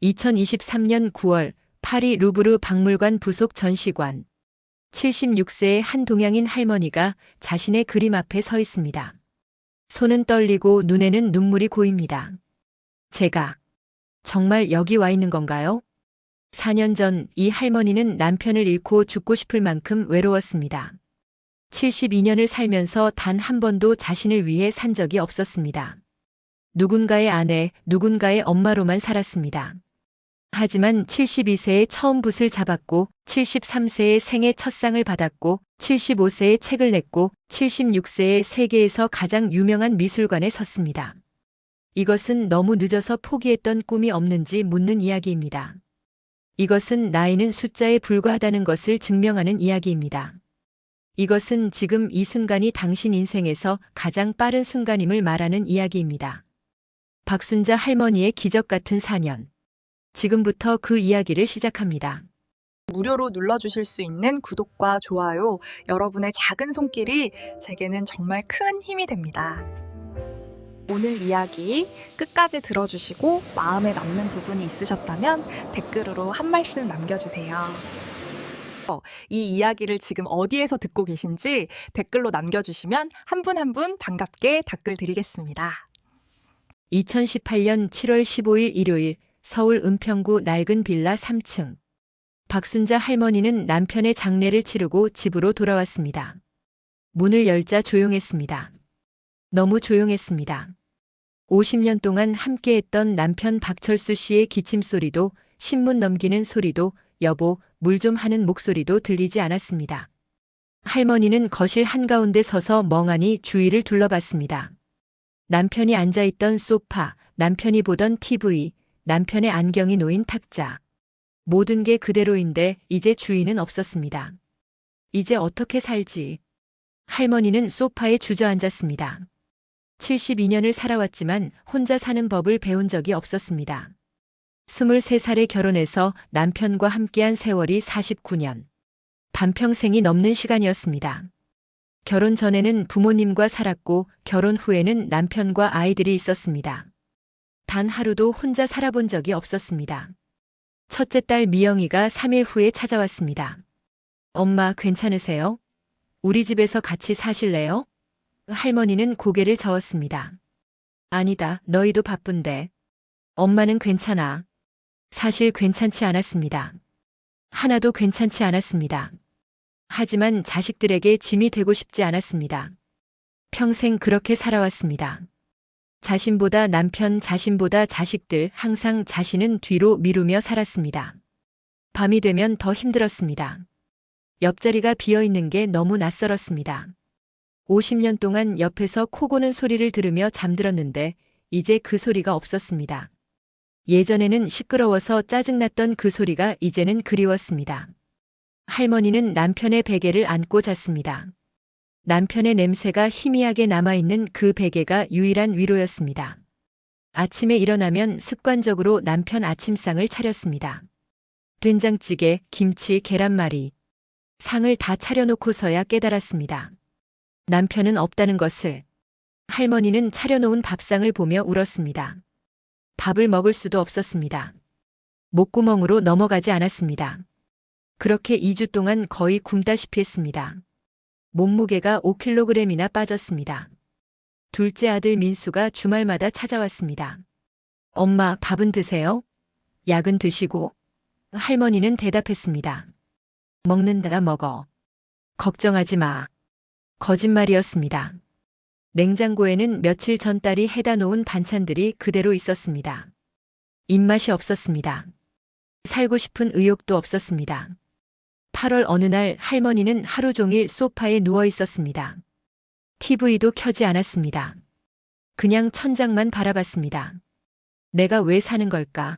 2023년 9월 파리 루브르 박물관 부속 전시관. 76세의 한 동양인 할머니가 자신의 그림 앞에 서 있습니다. 손은 떨리고 눈에는 눈물이 고입니다. 제가 정말 여기 와 있는 건가요? 4년 전 이 할머니는 남편을 잃고 죽고 싶을 만큼 외로웠습니다. 72년을 살면서 단 한 번도 자신을 위해 산 적이 없었습니다. 누군가의 아내, 누군가의 엄마로만 살았습니다. 하지만 72세에 처음 붓을 잡았고, 73세에 생애 첫 상을 받았고, 75세에 책을 냈고, 76세에 세계에서 가장 유명한 미술관에 섰습니다. 이것은 너무 늦어서 포기했던 꿈이 없는지 묻는 이야기입니다. 이것은 나이는 숫자에 불과하다는 것을 증명하는 이야기입니다. 이것은 지금 이 순간이 당신 인생에서 가장 빠른 순간임을 말하는 이야기입니다. 박순자 할머니의 기적 같은 4년. 지금부터 그 이야기를 시작합니다. 무료로 눌러주실 수 있는 구독과 좋아요, 여러분의 작은 손길이 제게는 정말 큰 힘이 됩니다. 오늘 이야기 끝까지 들어주시고 마음에 남는 부분이 있으셨다면 댓글로 한 말씀 남겨주세요. 이 이야기를 지금 어디에서 듣고 계신지 댓글로 남겨주시면 한 분 한 분 반갑게 댓글 드리겠습니다. 2018년 7월 15일 일요일 서울 은평구 낡은 빌라 3층. 박순자 할머니는 남편의 장례를 치르고 집으로 돌아왔습니다. 문을 열자 조용했습니다. 너무 조용했습니다. 50년 동안 함께했던 남편 박철수 씨의 기침소리도, 신문 넘기는 소리도, 여보, 물 좀 하는 목소리도 들리지 않았습니다. 할머니는 거실 한가운데 서서 멍하니 주위를 둘러봤습니다. 남편이 앉아있던 소파, 남편이 보던 TV, 남편의 안경이 놓인 탁자. 모든 게 그대로인데 이제 주인은 없었습니다. 이제 어떻게 살지? 할머니는 소파에 주저앉았습니다. 72년을 살아왔지만 혼자 사는 법을 배운 적이 없었습니다. 23살에 결혼해서 남편과 함께한 세월이 49년. 반평생이 넘는 시간이었습니다. 결혼 전에는 부모님과 살았고 결혼 후에는 남편과 아이들이 있었습니다. 단 하루도 혼자 살아본 적이 없었습니다. 첫째 딸 미영이가 3일 후에 찾아왔습니다. 엄마 괜찮으세요? 우리 집에서 같이 사실래요? 할머니는 고개를 저었습니다. 아니다, 너희도 바쁜데. 엄마는 괜찮아. 사실 괜찮지 않았습니다. 하나도 괜찮지 않았습니다. 하지만 자식들에게 짐이 되고 싶지 않았습니다. 평생 그렇게 살아왔습니다. 자신보다 남편, 자신보다 자식들, 항상 자신은 뒤로 미루며 살았습니다. 밤이 되면 더 힘들었습니다. 옆자리가 비어있는 게 너무 낯설었습니다. 50년 동안 옆에서 코 고는 소리를 들으며 잠들었는데 이제 그 소리가 없었습니다. 예전에는 시끄러워서 짜증났던 그 소리가 이제는 그리웠습니다. 할머니는 남편의 베개를 안고 잤습니다. 남편의 냄새가 희미하게 남아있는 그 베개가 유일한 위로였습니다. 아침에 일어나면 습관적으로 남편 아침상을 차렸습니다. 된장찌개, 김치, 계란말이. 상을 다 차려놓고서야 깨달았습니다. 남편은 없다는 것을. 할머니는 차려놓은 밥상을 보며 울었습니다. 밥을 먹을 수도 없었습니다. 목구멍으로 넘어가지 않았습니다. 그렇게 2주 동안 거의 굶다시피 했습니다. 몸무게가 5kg이나 빠졌습니다. 둘째 아들 민수가 주말마다 찾아왔습니다. 엄마, 밥은 드세요? 약은 드시고? 할머니는 대답했습니다. 먹는다 먹어. 걱정하지 마. 거짓말이었습니다. 냉장고에는 며칠 전 딸이 해다 놓은 반찬들이 그대로 있었습니다. 입맛이 없었습니다. 살고 싶은 의욕도 없었습니다. 8월 어느 날 할머니는 하루 종일 소파에 누워 있었습니다. TV도 켜지 않았습니다. 그냥 천장만 바라봤습니다. 내가 왜 사는 걸까?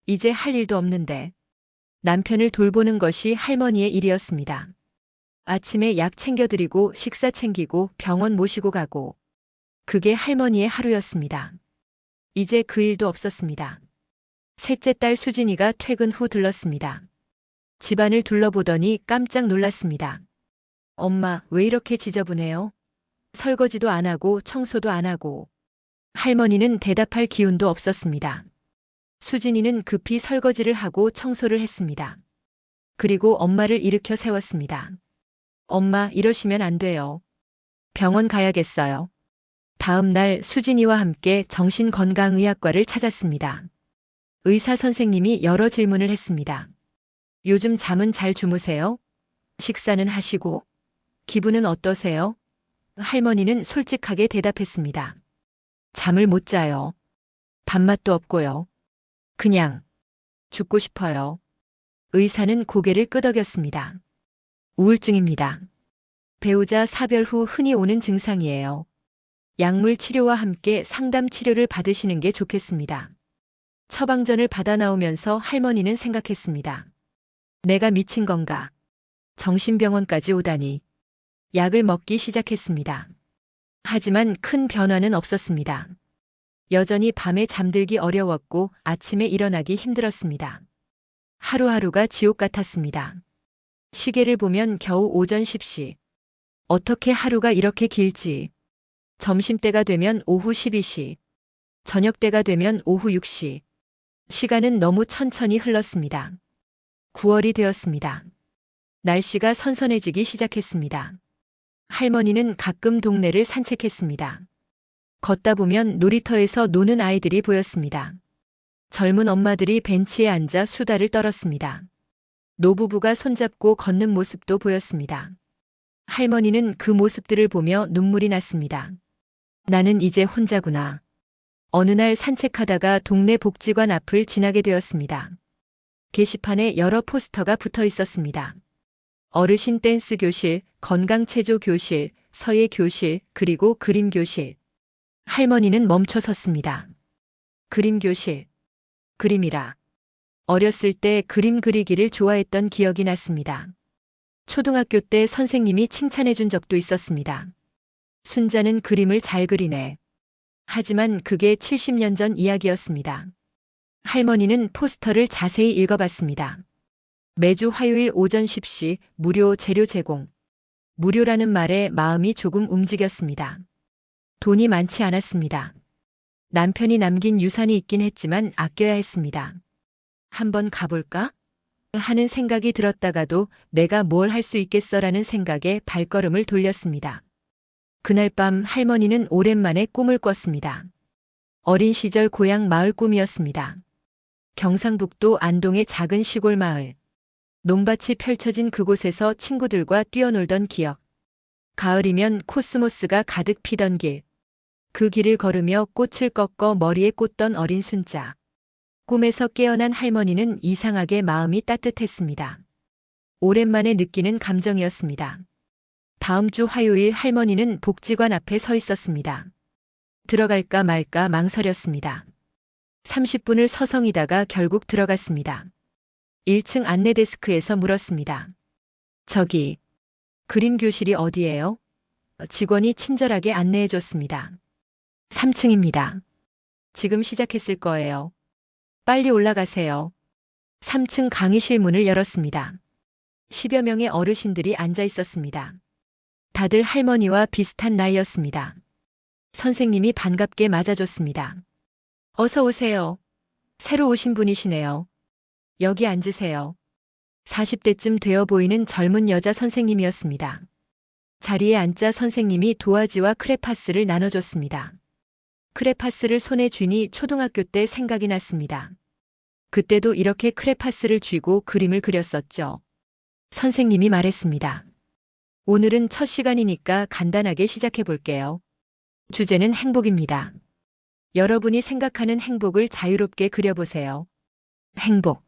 이제 할 일도 없는데. 남편을 돌보는 것이 할머니의 일이었습니다. 아침에 약 챙겨드리고 식사 챙기고 병원 모시고 가고. 그게 할머니의 하루였습니다. 이제 그 일도 없었습니다. 셋째 딸 수진이가 퇴근 후 들렀습니다. 집안을 둘러보더니 깜짝 놀랐습니다. 엄마, 왜 이렇게 지저분해요? 설거지도 안 하고 청소도 안 하고. 할머니는 대답할 기운도 없었습니다. 수진이는 급히 설거지를 하고 청소를 했습니다. 그리고 엄마를 일으켜 세웠습니다. 엄마, 이러시면 안 돼요. 병원 가야겠어요. 다음 날 수진이와 함께 정신건강의학과를 찾았습니다. 의사 선생님이 여러 질문을 했습니다. 요즘 잠은 잘 주무세요? 식사는 하시고? 기분은 어떠세요? 할머니는 솔직하게 대답했습니다. 잠을 못 자요. 밥맛도 없고요. 그냥 죽고 싶어요. 의사는 고개를 끄덕였습니다. 우울증입니다. 배우자 사별 후 흔히 오는 증상이에요. 약물 치료와 함께 상담 치료를 받으시는 게 좋겠습니다. 처방전을 받아 나오면서 할머니는 생각했습니다. 내가 미친 건가? 정신병원까지 오다니. 약을 먹기 시작했습니다. 하지만 큰 변화는 없었습니다. 여전히 밤에 잠들기 어려웠고 아침에 일어나기 힘들었습니다. 하루하루가 지옥 같았습니다. 시계를 보면 겨우 오전 10시. 어떻게 하루가 이렇게 길지? 점심때가 되면 오후 12시. 저녁때가 되면 오후 6시. 시간은 너무 천천히 흘렀습니다. 9월이 되었습니다. 날씨가 선선해지기 시작했습니다. 할머니는 가끔 동네를 산책했습니다. 걷다 보면 놀이터에서 노는 아이들이 보였습니다. 젊은 엄마들이 벤치에 앉아 수다를 떨었습니다. 노부부가 손잡고 걷는 모습도 보였습니다. 할머니는 그 모습들을 보며 눈물이 났습니다. 나는 이제 혼자구나. 어느 날 산책하다가 동네 복지관 앞을 지나게 되었습니다. 게시판에 여러 포스터가 붙어 있었습니다. 어르신 댄스 교실, 건강체조 교실, 서예 교실, 그리고 그림 교실. 할머니는 멈춰 섰습니다. 그림 교실. 그림이라. 어렸을 때 그림 그리기를 좋아했던 기억이 났습니다. 초등학교 때 선생님이 칭찬해 준 적도 있었습니다. 순자는 그림을 잘 그리네. 하지만 그게 70년 전 이야기였습니다. 할머니는 포스터를 자세히 읽어봤습니다. 매주 화요일 오전 10시 무료 재료 제공. 무료라는 말에 마음이 조금 움직였습니다. 돈이 많지 않았습니다. 남편이 남긴 유산이 있긴 했지만 아껴야 했습니다. 한번 가볼까? 하는 생각이 들었다가도 내가 뭘 할 수 있겠어라는 생각에 발걸음을 돌렸습니다. 그날 밤 할머니는 오랜만에 꿈을 꿨습니다. 어린 시절 고향 마을 꿈이었습니다. 경상북도 안동의 작은 시골 마을. 논밭이 펼쳐진 그곳에서 친구들과 뛰어놀던 기억. 가을이면 코스모스가 가득 피던 길. 그 길을 걸으며 꽃을 꺾어 머리에 꽂던 어린 순자. 꿈에서 깨어난 할머니는 이상하게 마음이 따뜻했습니다. 오랜만에 느끼는 감정이었습니다. 다음 주 화요일 할머니는 복지관 앞에 서 있었습니다. 들어갈까 말까 망설였습니다. 30분을 서성이다가 결국 들어갔습니다. 1층 안내 데스크에서 물었습니다. 저기, 그림 교실이 어디예요? 직원이 친절하게 안내해 줬습니다. 3층입니다. 지금 시작했을 거예요. 빨리 올라가세요. 3층 강의실 문을 열었습니다. 10여 명의 어르신들이 앉아 있었습니다. 다들 할머니와 비슷한 나이였습니다. 선생님이 반갑게 맞아줬습니다. 어서 오세요. 새로 오신 분이시네요. 여기 앉으세요. 40대쯤 되어 보이는 젊은 여자 선생님이었습니다. 자리에 앉자 선생님이 도화지와 크레파스를 나눠줬습니다. 크레파스를 손에 쥐니 초등학교 때 생각이 났습니다. 그때도 이렇게 크레파스를 쥐고 그림을 그렸었죠. 선생님이 말했습니다. 오늘은 첫 시간이니까 간단하게 시작해 볼게요. 주제는 행복입니다. 여러분이 생각하는 행복을 자유롭게 그려보세요. 행복.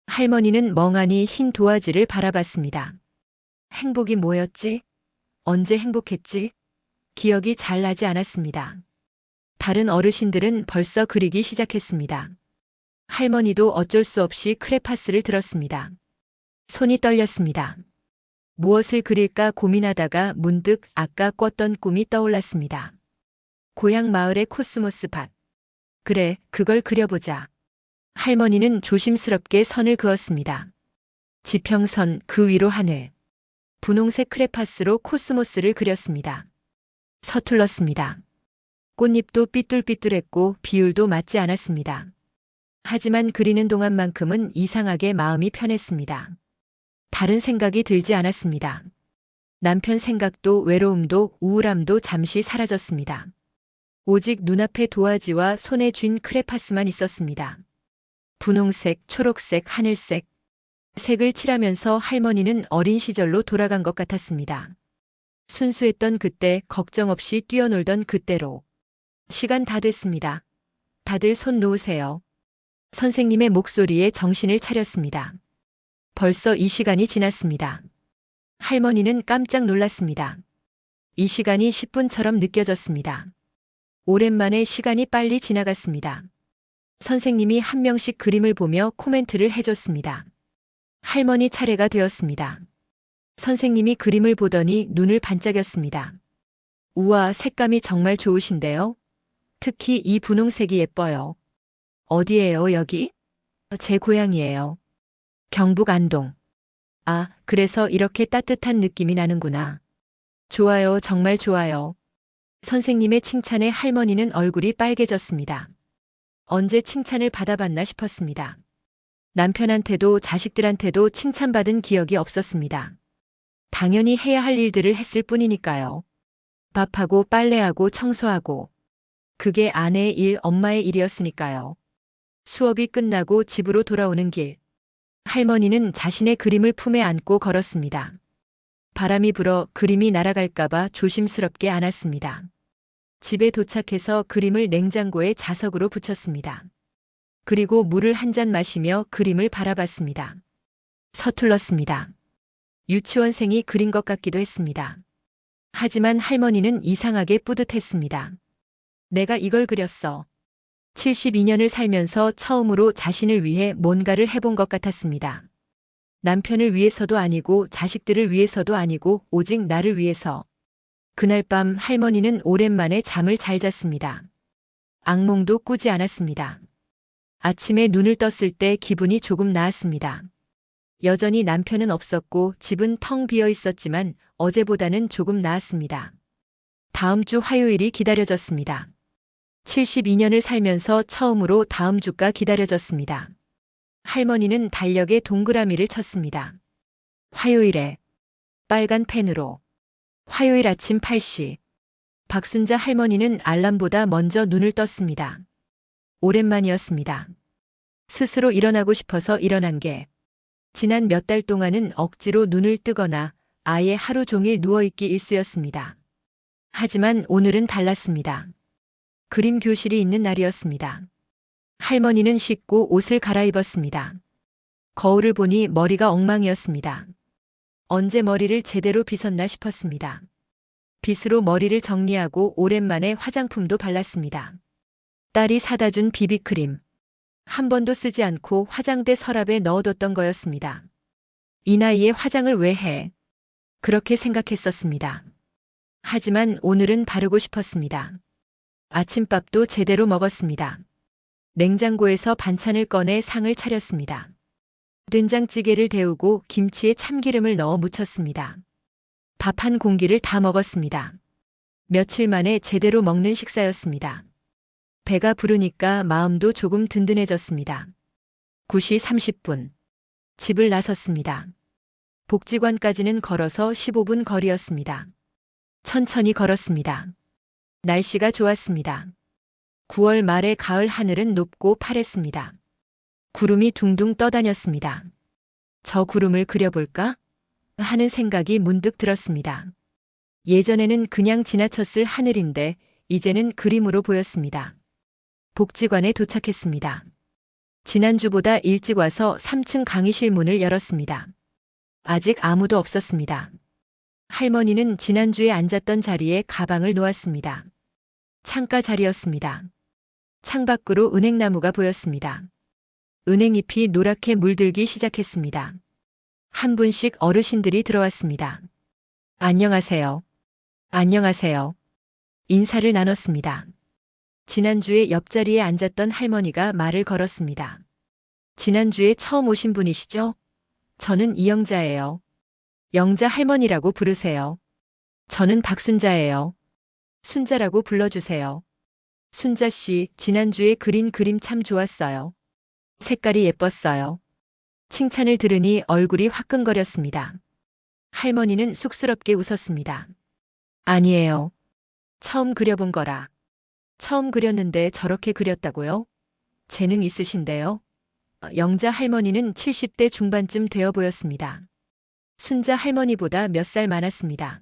할머니는 멍하니 흰 도화지를 바라봤습니다. 행복이 뭐였지? 언제 행복했지? 기억이 잘 나지 않았습니다. 다른 어르신들은 벌써 그리기 시작했습니다. 할머니도 어쩔 수 없이 크레파스를 들었습니다. 손이 떨렸습니다. 무엇을 그릴까 고민하다가 문득 아까 꿨던 꿈이 떠올랐습니다. 고향 마을의 코스모스 밭. 그래, 그걸 그려보자. 할머니는 조심스럽게 선을 그었습니다. 지평선, 그 위로 하늘. 분홍색 크레파스로 코스모스를 그렸습니다. 서툴렀습니다. 꽃잎도 삐뚤삐뚤했고 비율도 맞지 않았습니다. 하지만 그리는 동안만큼은 이상하게 마음이 편했습니다. 다른 생각이 들지 않았습니다. 남편 생각도 외로움도 우울함도 잠시 사라졌습니다. 오직 눈앞에 도화지와 손에 쥔 크레파스만 있었습니다. 분홍색, 초록색, 하늘색. 색을 칠하면서 할머니는 어린 시절로 돌아간 것 같았습니다. 순수했던 그때, 걱정 없이 뛰어놀던 그때로. 시간 다 됐습니다. 다들 손 놓으세요. 선생님의 목소리에 정신을 차렸습니다. 벌써 이 시간이 지났습니다. 할머니는 깜짝 놀랐습니다. 이 시간이 10분처럼 느껴졌습니다. 오랜만에 시간이 빨리 지나갔습니다. 선생님이 한 명씩 그림을 보며 코멘트를 해줬습니다. 할머니 차례가 되었습니다. 선생님이 그림을 보더니 눈을 반짝였습니다. 우와, 색감이 정말 좋으신데요? 특히 이 분홍색이 예뻐요. 어디예요, 여기? 제 고향이에요. 경북 안동. 아, 그래서 이렇게 따뜻한 느낌이 나는구나. 좋아요, 정말 좋아요. 선생님의 칭찬에 할머니는 얼굴이 빨개졌습니다. 언제 칭찬을 받아봤나 싶었습니다. 남편한테도 자식들한테도 칭찬받은 기억이 없었습니다. 당연히 해야 할 일들을 했을 뿐이니까요. 밥하고 빨래하고 청소하고. 그게 아내의 일, 엄마의 일이었으니까요. 수업이 끝나고 집으로 돌아오는 길. 할머니는 자신의 그림을 품에 안고 걸었습니다. 바람이 불어 그림이 날아갈까봐 조심스럽게 안았습니다. 집에 도착해서 그림을 냉장고에 자석으로 붙였습니다. 그리고 물을 한 잔 마시며 그림을 바라봤습니다. 서툴렀습니다. 유치원생이 그린 것 같기도 했습니다. 하지만 할머니는 이상하게 뿌듯했습니다. 내가 이걸 그렸어. 72년을 살면서 처음으로 자신을 위해 뭔가를 해본 것 같았습니다. 남편을 위해서도 아니고 자식들을 위해서도 아니고 오직 나를 위해서. 그날 밤 할머니는 오랜만에 잠을 잘 잤습니다. 악몽도 꾸지 않았습니다. 아침에 눈을 떴을 때 기분이 조금 나았습니다. 여전히 남편은 없었고 집은 텅 비어 있었지만 어제보다는 조금 나았습니다. 다음 주 화요일이 기다려졌습니다. 72년을 살면서 처음으로 다음 주가 기다려졌습니다. 할머니는 달력에 동그라미를 쳤습니다. 화요일에 빨간 펜으로. 화요일 아침 8시. 박순자 할머니는 알람보다 먼저 눈을 떴습니다. 오랜만이었습니다. 스스로 일어나고 싶어서 일어난 게 지난 몇 달 동안은 억지로 눈을 뜨거나 아예 하루 종일 누워있기 일쑤였습니다. 하지만 오늘은 달랐습니다. 그림 교실이 있는 날이었습니다. 할머니는 씻고 옷을 갈아입었습니다. 거울을 보니 머리가 엉망이었습니다. 언제 머리를 제대로 빗었나 싶었습니다. 빗으로 머리를 정리하고 오랜만에 화장품도 발랐습니다. 딸이 사다 준 비비크림. 한 번도 쓰지 않고 화장대 서랍에 넣어뒀던 거였습니다. 이 나이에 화장을 왜 해? 그렇게 생각했었습니다. 하지만 오늘은 바르고 싶었습니다. 아침밥도 제대로 먹었습니다. 냉장고에서 반찬을 꺼내 상을 차렸습니다. 된장찌개를 데우고 김치에 참기름을 넣어 무쳤습니다. 밥 한 공기를 다 먹었습니다. 며칠 만에 제대로 먹는 식사였습니다. 배가 부르니까 마음도 조금 든든해졌습니다. 9시 30분. 집을 나섰습니다. 복지관까지는 걸어서 15분 거리였습니다. 천천히 걸었습니다. 날씨가 좋았습니다. 9월 말의 가을 하늘은 높고 파랬습니다. 구름이 둥둥 떠다녔습니다. 저 구름을 그려볼까? 하는 생각이 문득 들었습니다. 예전에는 그냥 지나쳤을 하늘인데 이제는 그림으로 보였습니다. 복지관에 도착했습니다. 지난주보다 일찍 와서 3층 강의실 문을 열었습니다. 아직 아무도 없었습니다. 할머니는 지난주에 앉았던 자리에 가방을 놓았습니다. 창가 자리였습니다. 창밖으로 은행나무가 보였습니다. 은행잎이 노랗게 물들기 시작했습니다. 한 분씩 어르신들이 들어왔습니다. 안녕하세요. 안녕하세요. 인사를 나눴습니다. 지난주에 옆자리에 앉았던 할머니가 말을 걸었습니다. 지난주에 처음 오신 분이시죠? 저는 이영자예요. 영자 할머니라고 부르세요. 저는 박순자예요. 순자라고 불러주세요. 순자 씨, 지난주에 그린 그림 참 좋았어요. 색깔이 예뻤어요. 칭찬을 들으니 얼굴이 화끈거렸습니다. 할머니는 쑥스럽게 웃었습니다. 아니에요. 처음 그려본 거라. 처음 그렸는데 저렇게 그렸다고요? 재능 있으신데요? 영자 할머니는 70대 중반쯤 되어 보였습니다. 순자 할머니보다 몇 살 많았습니다.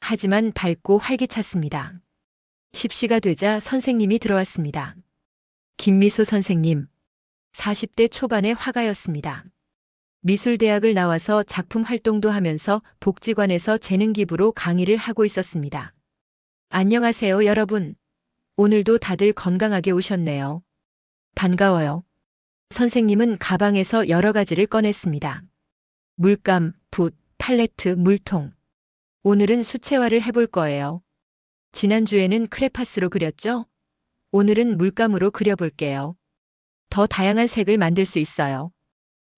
하지만 밝고 활기찼습니다. 십시가 되자 선생님이 들어왔습니다. 김미소 선생님, 40대 초반의 화가였습니다. 미술대학을 나와서 작품 활동도 하면서 복지관에서 재능 기부로 강의를 하고 있었습니다. 안녕하세요, 여러분. 오늘도 다들 건강하게 오셨네요. 반가워요. 선생님은 가방에서 여러 가지를 꺼냈습니다. 물감, 붓, 팔레트, 물통. 오늘은 수채화를 해볼 거예요. 지난주에는 크레파스로 그렸죠? 오늘은 물감으로 그려볼게요. 더 다양한 색을 만들 수 있어요.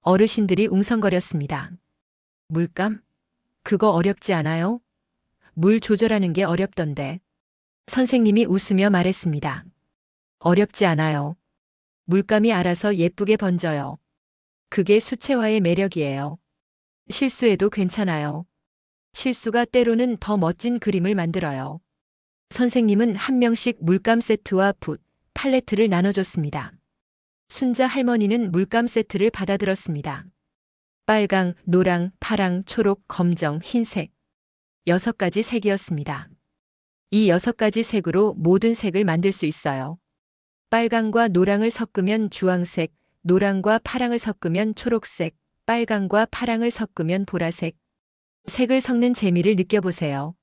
어르신들이 웅성거렸습니다. 물감? 그거 어렵지 않아요? 물 조절하는 게 어렵던데. 선생님이 웃으며 말했습니다. 어렵지 않아요. 물감이 알아서 예쁘게 번져요. 그게 수채화의 매력이에요. 실수해도 괜찮아요. 실수가 때로는 더 멋진 그림을 만들어요. 선생님은 한 명씩 물감 세트와 붓, 팔레트를 나눠줬습니다. 순자 할머니는 물감 세트를 받아들었습니다. 빨강, 노랑, 파랑, 초록, 검정, 흰색. 6가지 색이었습니다. 이 6가지 색으로 모든 색을 만들 수 있어요. 빨강과 노랑을 섞으면 주황색, 노랑과 파랑을 섞으면 초록색, 빨강과 파랑을 섞으면 보라색. 색을 섞는 재미를 느껴보세요.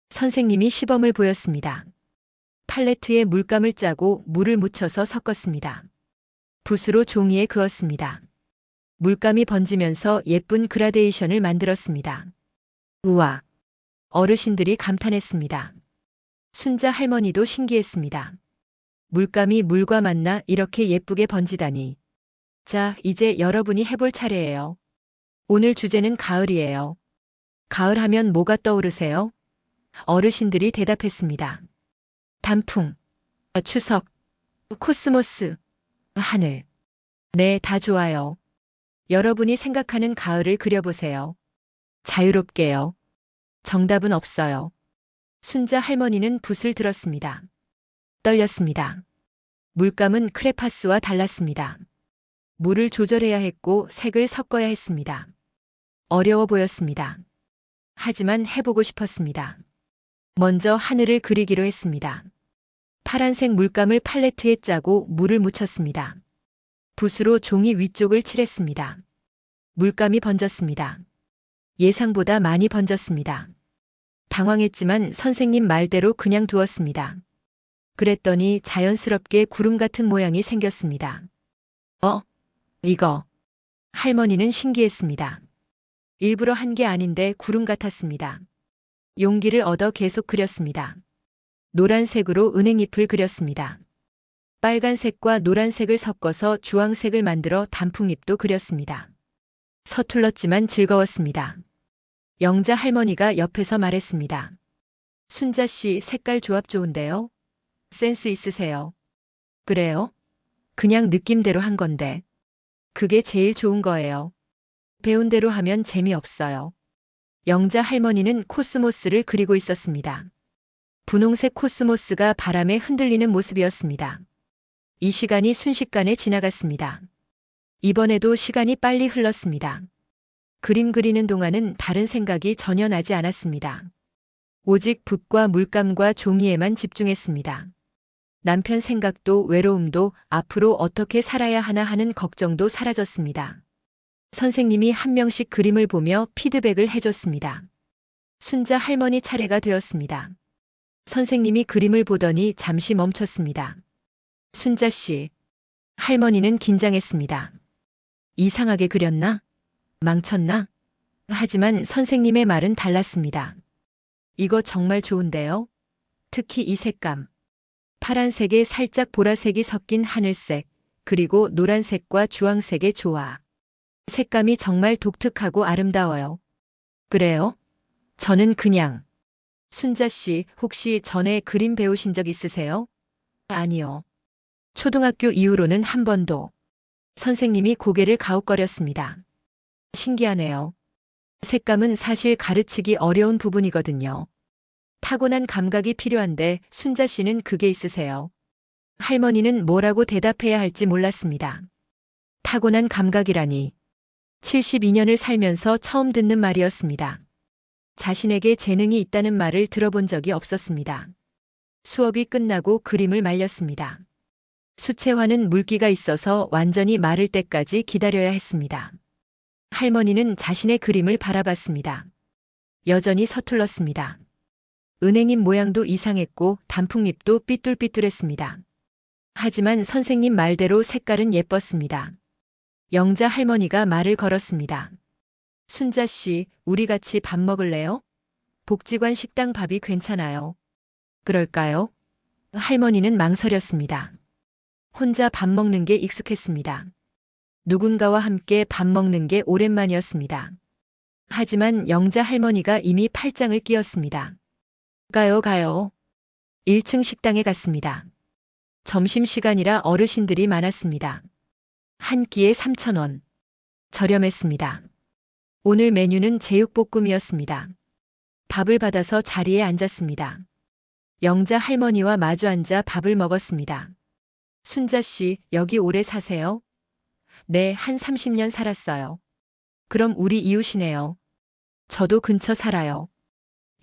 선생님이 시범을 보였습니다. 팔레트에 물감을 짜고 물을 묻혀서 섞었습니다. 붓으로 종이에 그었습니다. 물감이 번지면서 예쁜 그라데이션을 만들었습니다. 우와! 어르신들이 감탄했습니다. 순자 할머니도 신기했습니다. 물감이 물과 만나 이렇게 예쁘게 번지다니. 자, 이제 여러분이 해볼 차례예요. 오늘 주제는 가을이에요. 가을 하면 뭐가 떠오르세요? 어르신들이 대답했습니다. 단풍, 추석, 코스모스, 하늘. 네, 다 좋아요. 여러분이 생각하는 가을을 그려보세요. 자유롭게요. 정답은 없어요. 순자 할머니는 붓을 들었습니다. 떨렸습니다. 물감은 크레파스와 달랐습니다. 물을 조절해야 했고 색을 섞어야 했습니다. 어려워 보였습니다. 하지만 해보고 싶었습니다. 먼저 하늘을 그리기로 했습니다. 파란색 물감을 팔레트에 짜고 물을 묻혔습니다. 붓으로 종이 위쪽을 칠했습니다. 물감이 번졌습니다. 예상보다 많이 번졌습니다. 당황했지만 선생님 말대로 그냥 두었습니다. 그랬더니 자연스럽게 구름 같은 모양이 생겼습니다. 이거. 할머니는 신기했습니다. 일부러 한 게 아닌데 구름 같았습니다. 용기를 얻어 계속 그렸습니다. 노란색으로 은행잎을 그렸습니다. 빨간색과 노란색을 섞어서 주황색을 만들어 단풍잎도 그렸습니다. 서툴렀지만 즐거웠습니다. 영자 할머니가 옆에서 말했습니다. 순자 씨 색깔 조합 좋은데요? 센스 있으세요. 그래요? 그냥 느낌대로 한 건데. 그게 제일 좋은 거예요. 배운 대로 하면 재미없어요. 영자 할머니는 코스모스를 그리고 있었습니다. 분홍색 코스모스가 바람에 흔들리는 모습이었습니다. 이 시간이 순식간에 지나갔습니다. 이번에도 시간이 빨리 흘렀습니다. 그림 그리는 동안은 다른 생각이 전혀 나지 않았습니다. 오직 붓과 물감과 종이에만 집중했습니다. 남편 생각도 외로움도 앞으로 어떻게 살아야 하나 하는 걱정도 사라졌습니다. 선생님이 한 명씩 그림을 보며 피드백을 해줬습니다. 순자 할머니 차례가 되었습니다. 선생님이 그림을 보더니 잠시 멈췄습니다. 순자 씨. 할머니는 긴장했습니다. 이상하게 그렸나? 망쳤나? 하지만 선생님의 말은 달랐습니다. 이거 정말 좋은데요? 특히 이 색감. 파란색에 살짝 보라색이 섞인 하늘색, 그리고 노란색과 주황색의 조화. 색감이 정말 독특하고 아름다워요. 그래요? 저는 그냥. 순자 씨, 혹시 전에 그림 배우신 적 있으세요? 아니요. 초등학교 이후로는 한 번도. 선생님이 고개를 가웃거렸습니다. 신기하네요. 색감은 사실 가르치기 어려운 부분이거든요. 타고난 감각이 필요한데 순자 씨는 그게 있으세요. 할머니는 뭐라고 대답해야 할지 몰랐습니다. 타고난 감각이라니. 72년을 살면서 처음 듣는 말이었습니다. 자신에게 재능이 있다는 말을 들어본 적이 없었습니다. 수업이 끝나고 그림을 말렸습니다. 수채화는 물기가 있어서 완전히 마를 때까지 기다려야 했습니다. 할머니는 자신의 그림을 바라봤습니다. 여전히 서툴렀습니다. 은행잎 모양도 이상했고 단풍잎도 삐뚤삐뚤했습니다. 하지만 선생님 말대로 색깔은 예뻤습니다. 영자 할머니가 말을 걸었습니다. 순자 씨, 우리 같이 밥 먹을래요? 복지관 식당 밥이 괜찮아요. 그럴까요? 할머니는 망설였습니다. 혼자 밥 먹는 게 익숙했습니다. 누군가와 함께 밥 먹는 게 오랜만이었습니다. 하지만 영자 할머니가 이미 팔짱을 끼웠습니다. 가요. 1층 식당에 갔습니다. 점심시간이라 어르신들이 많았습니다. 한 끼에 3,000원. 저렴했습니다. 오늘 메뉴는 제육볶음이었습니다. 밥을 받아서 자리에 앉았습니다. 영자 할머니와 마주 앉아 밥을 먹었습니다. 순자 씨, 여기 오래 사세요? 네, 한 30년 살았어요. 그럼 우리 이웃이네요. 저도 근처 살아요.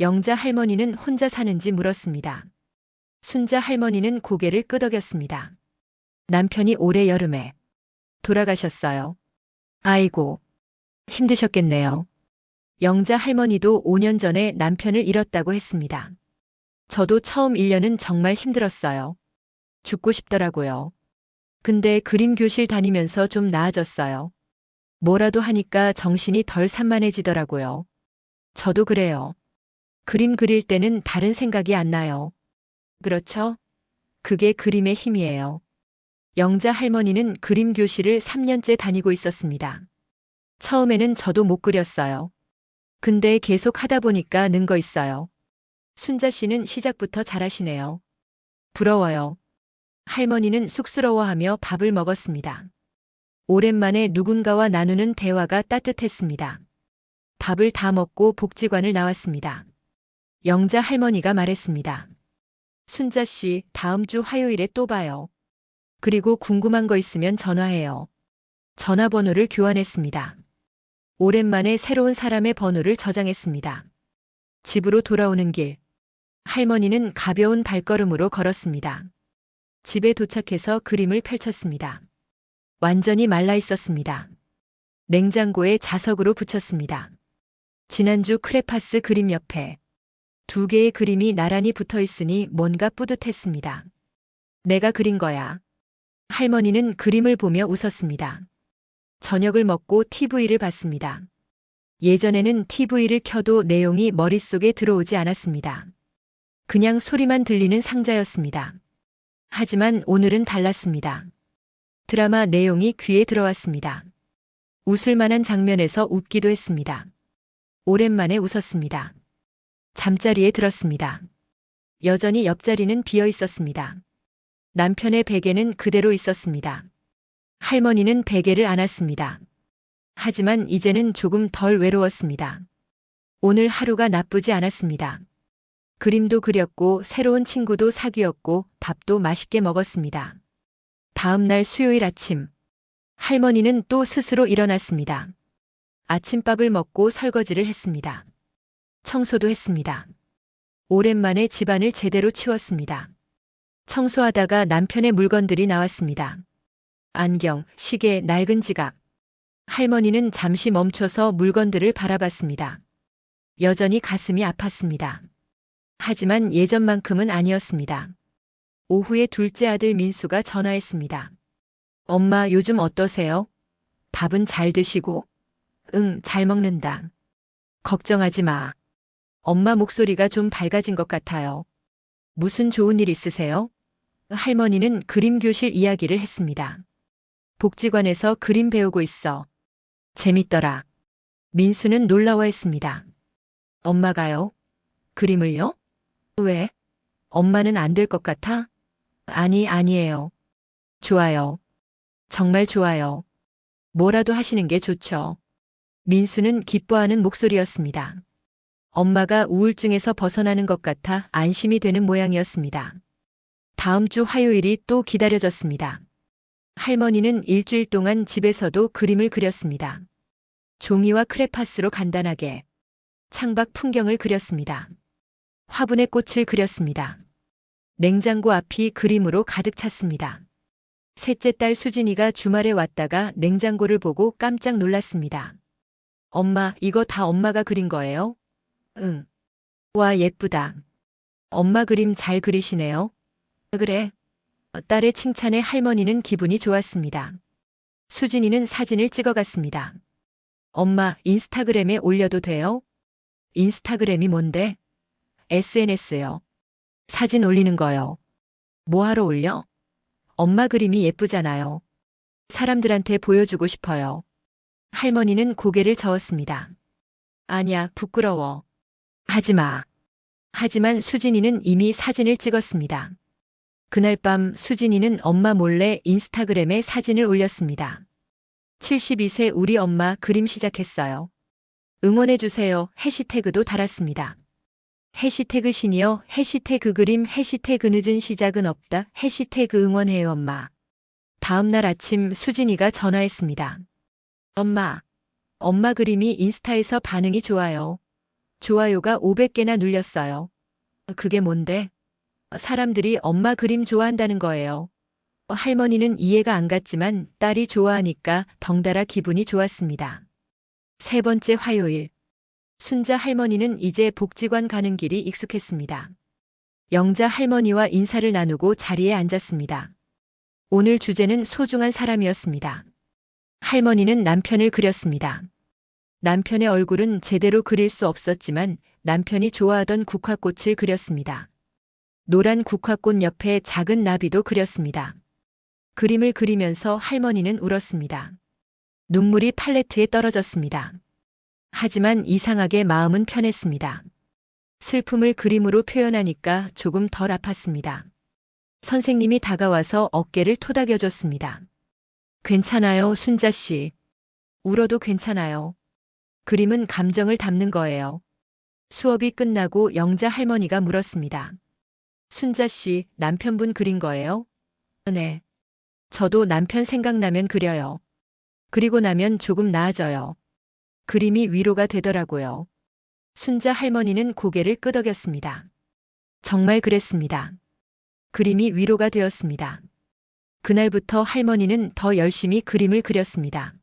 영자 할머니는 혼자 사는지 물었습니다. 순자 할머니는 고개를 끄덕였습니다. 남편이 올해 여름에 돌아가셨어요. 아이고, 힘드셨겠네요. 영자 할머니도 5년 전에 남편을 잃었다고 했습니다. 저도 처음 1년은 정말 힘들었어요. 죽고 싶더라고요. 근데 그림 교실 다니면서 좀 나아졌어요. 뭐라도 하니까 정신이 덜 산만해지더라고요. 저도 그래요. 그림 그릴 때는 다른 생각이 안 나요. 그렇죠? 그게 그림의 힘이에요. 영자 할머니는 그림 교실을 3년째 다니고 있었습니다. 처음에는 저도 못 그렸어요. 근데 계속 하다 보니까 는 거 있어요. 순자 씨는 시작부터 잘하시네요. 부러워요. 할머니는 쑥스러워하며 밥을 먹었습니다. 오랜만에 누군가와 나누는 대화가 따뜻했습니다. 밥을 다 먹고 복지관을 나왔습니다. 영자 할머니가 말했습니다. 순자 씨, 다음 주 화요일에 또 봐요. 그리고 궁금한 거 있으면 전화해요. 전화번호를 교환했습니다. 오랜만에 새로운 사람의 번호를 저장했습니다. 집으로 돌아오는 길. 할머니는 가벼운 발걸음으로 걸었습니다. 집에 도착해서 그림을 펼쳤습니다. 완전히 말라 있었습니다. 냉장고에 자석으로 붙였습니다. 지난주 크레파스 그림 옆에 2개의 그림이 나란히 붙어 있으니 뭔가 뿌듯했습니다. 내가 그린 거야. 할머니는 그림을 보며 웃었습니다. 저녁을 먹고 TV를 봤습니다. 예전에는 TV를 켜도 내용이 머릿속에 들어오지 않았습니다. 그냥 소리만 들리는 상자였습니다. 하지만 오늘은 달랐습니다. 드라마 내용이 귀에 들어왔습니다. 웃을 만한 장면에서 웃기도 했습니다. 오랜만에 웃었습니다. 잠자리에 들었습니다. 여전히 옆자리는 비어 있었습니다. 남편의 베개는 그대로 있었습니다. 할머니는 베개를 안았습니다. 하지만 이제는 조금 덜 외로웠습니다. 오늘 하루가 나쁘지 않았습니다. 그림도 그렸고 새로운 친구도 사귀었고 밥도 맛있게 먹었습니다. 다음 날 수요일 아침, 할머니는 또 스스로 일어났습니다. 아침밥을 먹고 설거지를 했습니다. 청소도 했습니다. 오랜만에 집안을 제대로 치웠습니다. 청소하다가 남편의 물건들이 나왔습니다. 안경, 시계, 낡은 지갑. 할머니는 잠시 멈춰서 물건들을 바라봤습니다. 여전히 가슴이 아팠습니다. 하지만 예전만큼은 아니었습니다. 오후에 둘째 아들 민수가 전화했습니다. 엄마, 요즘 어떠세요? 밥은 잘 드시고? 응, 잘 먹는다. 걱정하지 마. 엄마 목소리가 좀 밝아진 것 같아요. 무슨 좋은 일 있으세요? 할머니는 그림 교실 이야기를 했습니다. 복지관에서 그림 배우고 있어. 재밌더라. 민수는 놀라워했습니다. 엄마가요? 그림을요? 왜? 엄마는 안 될 것 같아? 아니에요. 좋아요. 정말 좋아요. 뭐라도 하시는 게 좋죠. 민수는 기뻐하는 목소리였습니다. 엄마가 우울증에서 벗어나는 것 같아 안심이 되는 모양이었습니다. 다음 주 화요일이 또 기다려졌습니다. 할머니는 일주일 동안 집에서도 그림을 그렸습니다. 종이와 크레파스로 간단하게 창밖 풍경을 그렸습니다. 화분에 꽃을 그렸습니다. 냉장고 앞이 그림으로 가득 찼습니다. 셋째 딸 수진이가 주말에 왔다가 냉장고를 보고 깜짝 놀랐습니다. 엄마, 이거 다 엄마가 그린 거예요? 응. 와, 예쁘다. 엄마 그림 잘 그리시네요. 그래. 딸의 칭찬에 할머니는 기분이 좋았습니다. 수진이는 사진을 찍어갔습니다. 엄마, 인스타그램에 올려도 돼요? 인스타그램이 뭔데? SNS요. 사진 올리는 거요. 뭐하러 올려? 엄마 그림이 예쁘잖아요. 사람들한테 보여주고 싶어요. 할머니는 고개를 저었습니다. 아니야, 부끄러워. 하지 마. 하지만 수진이는 이미 사진을 찍었습니다. 그날 밤 수진이는 엄마 몰래 인스타그램에 사진을 올렸습니다. 72세 우리 엄마 그림 시작했어요. 응원해주세요. 해시태그도 달았습니다. 해시태그 신이여, 해시태그 그림, 해시태그 늦은 시작은 없다, 해시태그 응원해요 엄마. 다음 날 아침 수진이가 전화했습니다. 엄마 그림이 인스타에서 반응이 좋아요. 좋아요가 500개나 눌렸어요. 그게 뭔데? 사람들이 엄마 그림 좋아한다는 거예요. 할머니는 이해가 안 갔지만 딸이 좋아하니까 덩달아 기분이 좋았습니다. 세 번째 화요일. 순자 할머니는 이제 복지관 가는 길이 익숙했습니다. 영자 할머니와 인사를 나누고 자리에 앉았습니다. 오늘 주제는 소중한 사람이었습니다. 할머니는 남편을 그렸습니다. 남편의 얼굴은 제대로 그릴 수 없었지만 남편이 좋아하던 국화꽃을 그렸습니다. 노란 국화꽃 옆에 작은 나비도 그렸습니다. 그림을 그리면서 할머니는 울었습니다. 눈물이 팔레트에 떨어졌습니다. 하지만 이상하게 마음은 편했습니다. 슬픔을 그림으로 표현하니까 조금 덜 아팠습니다. 선생님이 다가와서 어깨를 토닥여줬습니다. 괜찮아요, 순자 씨. 울어도 괜찮아요. 그림은 감정을 담는 거예요. 수업이 끝나고 영자 할머니가 물었습니다. 순자 씨, 남편분 그린 거예요? 네. 저도 남편 생각나면 그려요. 그리고 나면 조금 나아져요. 그림이 위로가 되더라고요. 순자 할머니는 고개를 끄덕였습니다. 정말 그랬습니다. 그림이 위로가 되었습니다. 그날부터 할머니는 더 열심히 그림을 그렸습니다.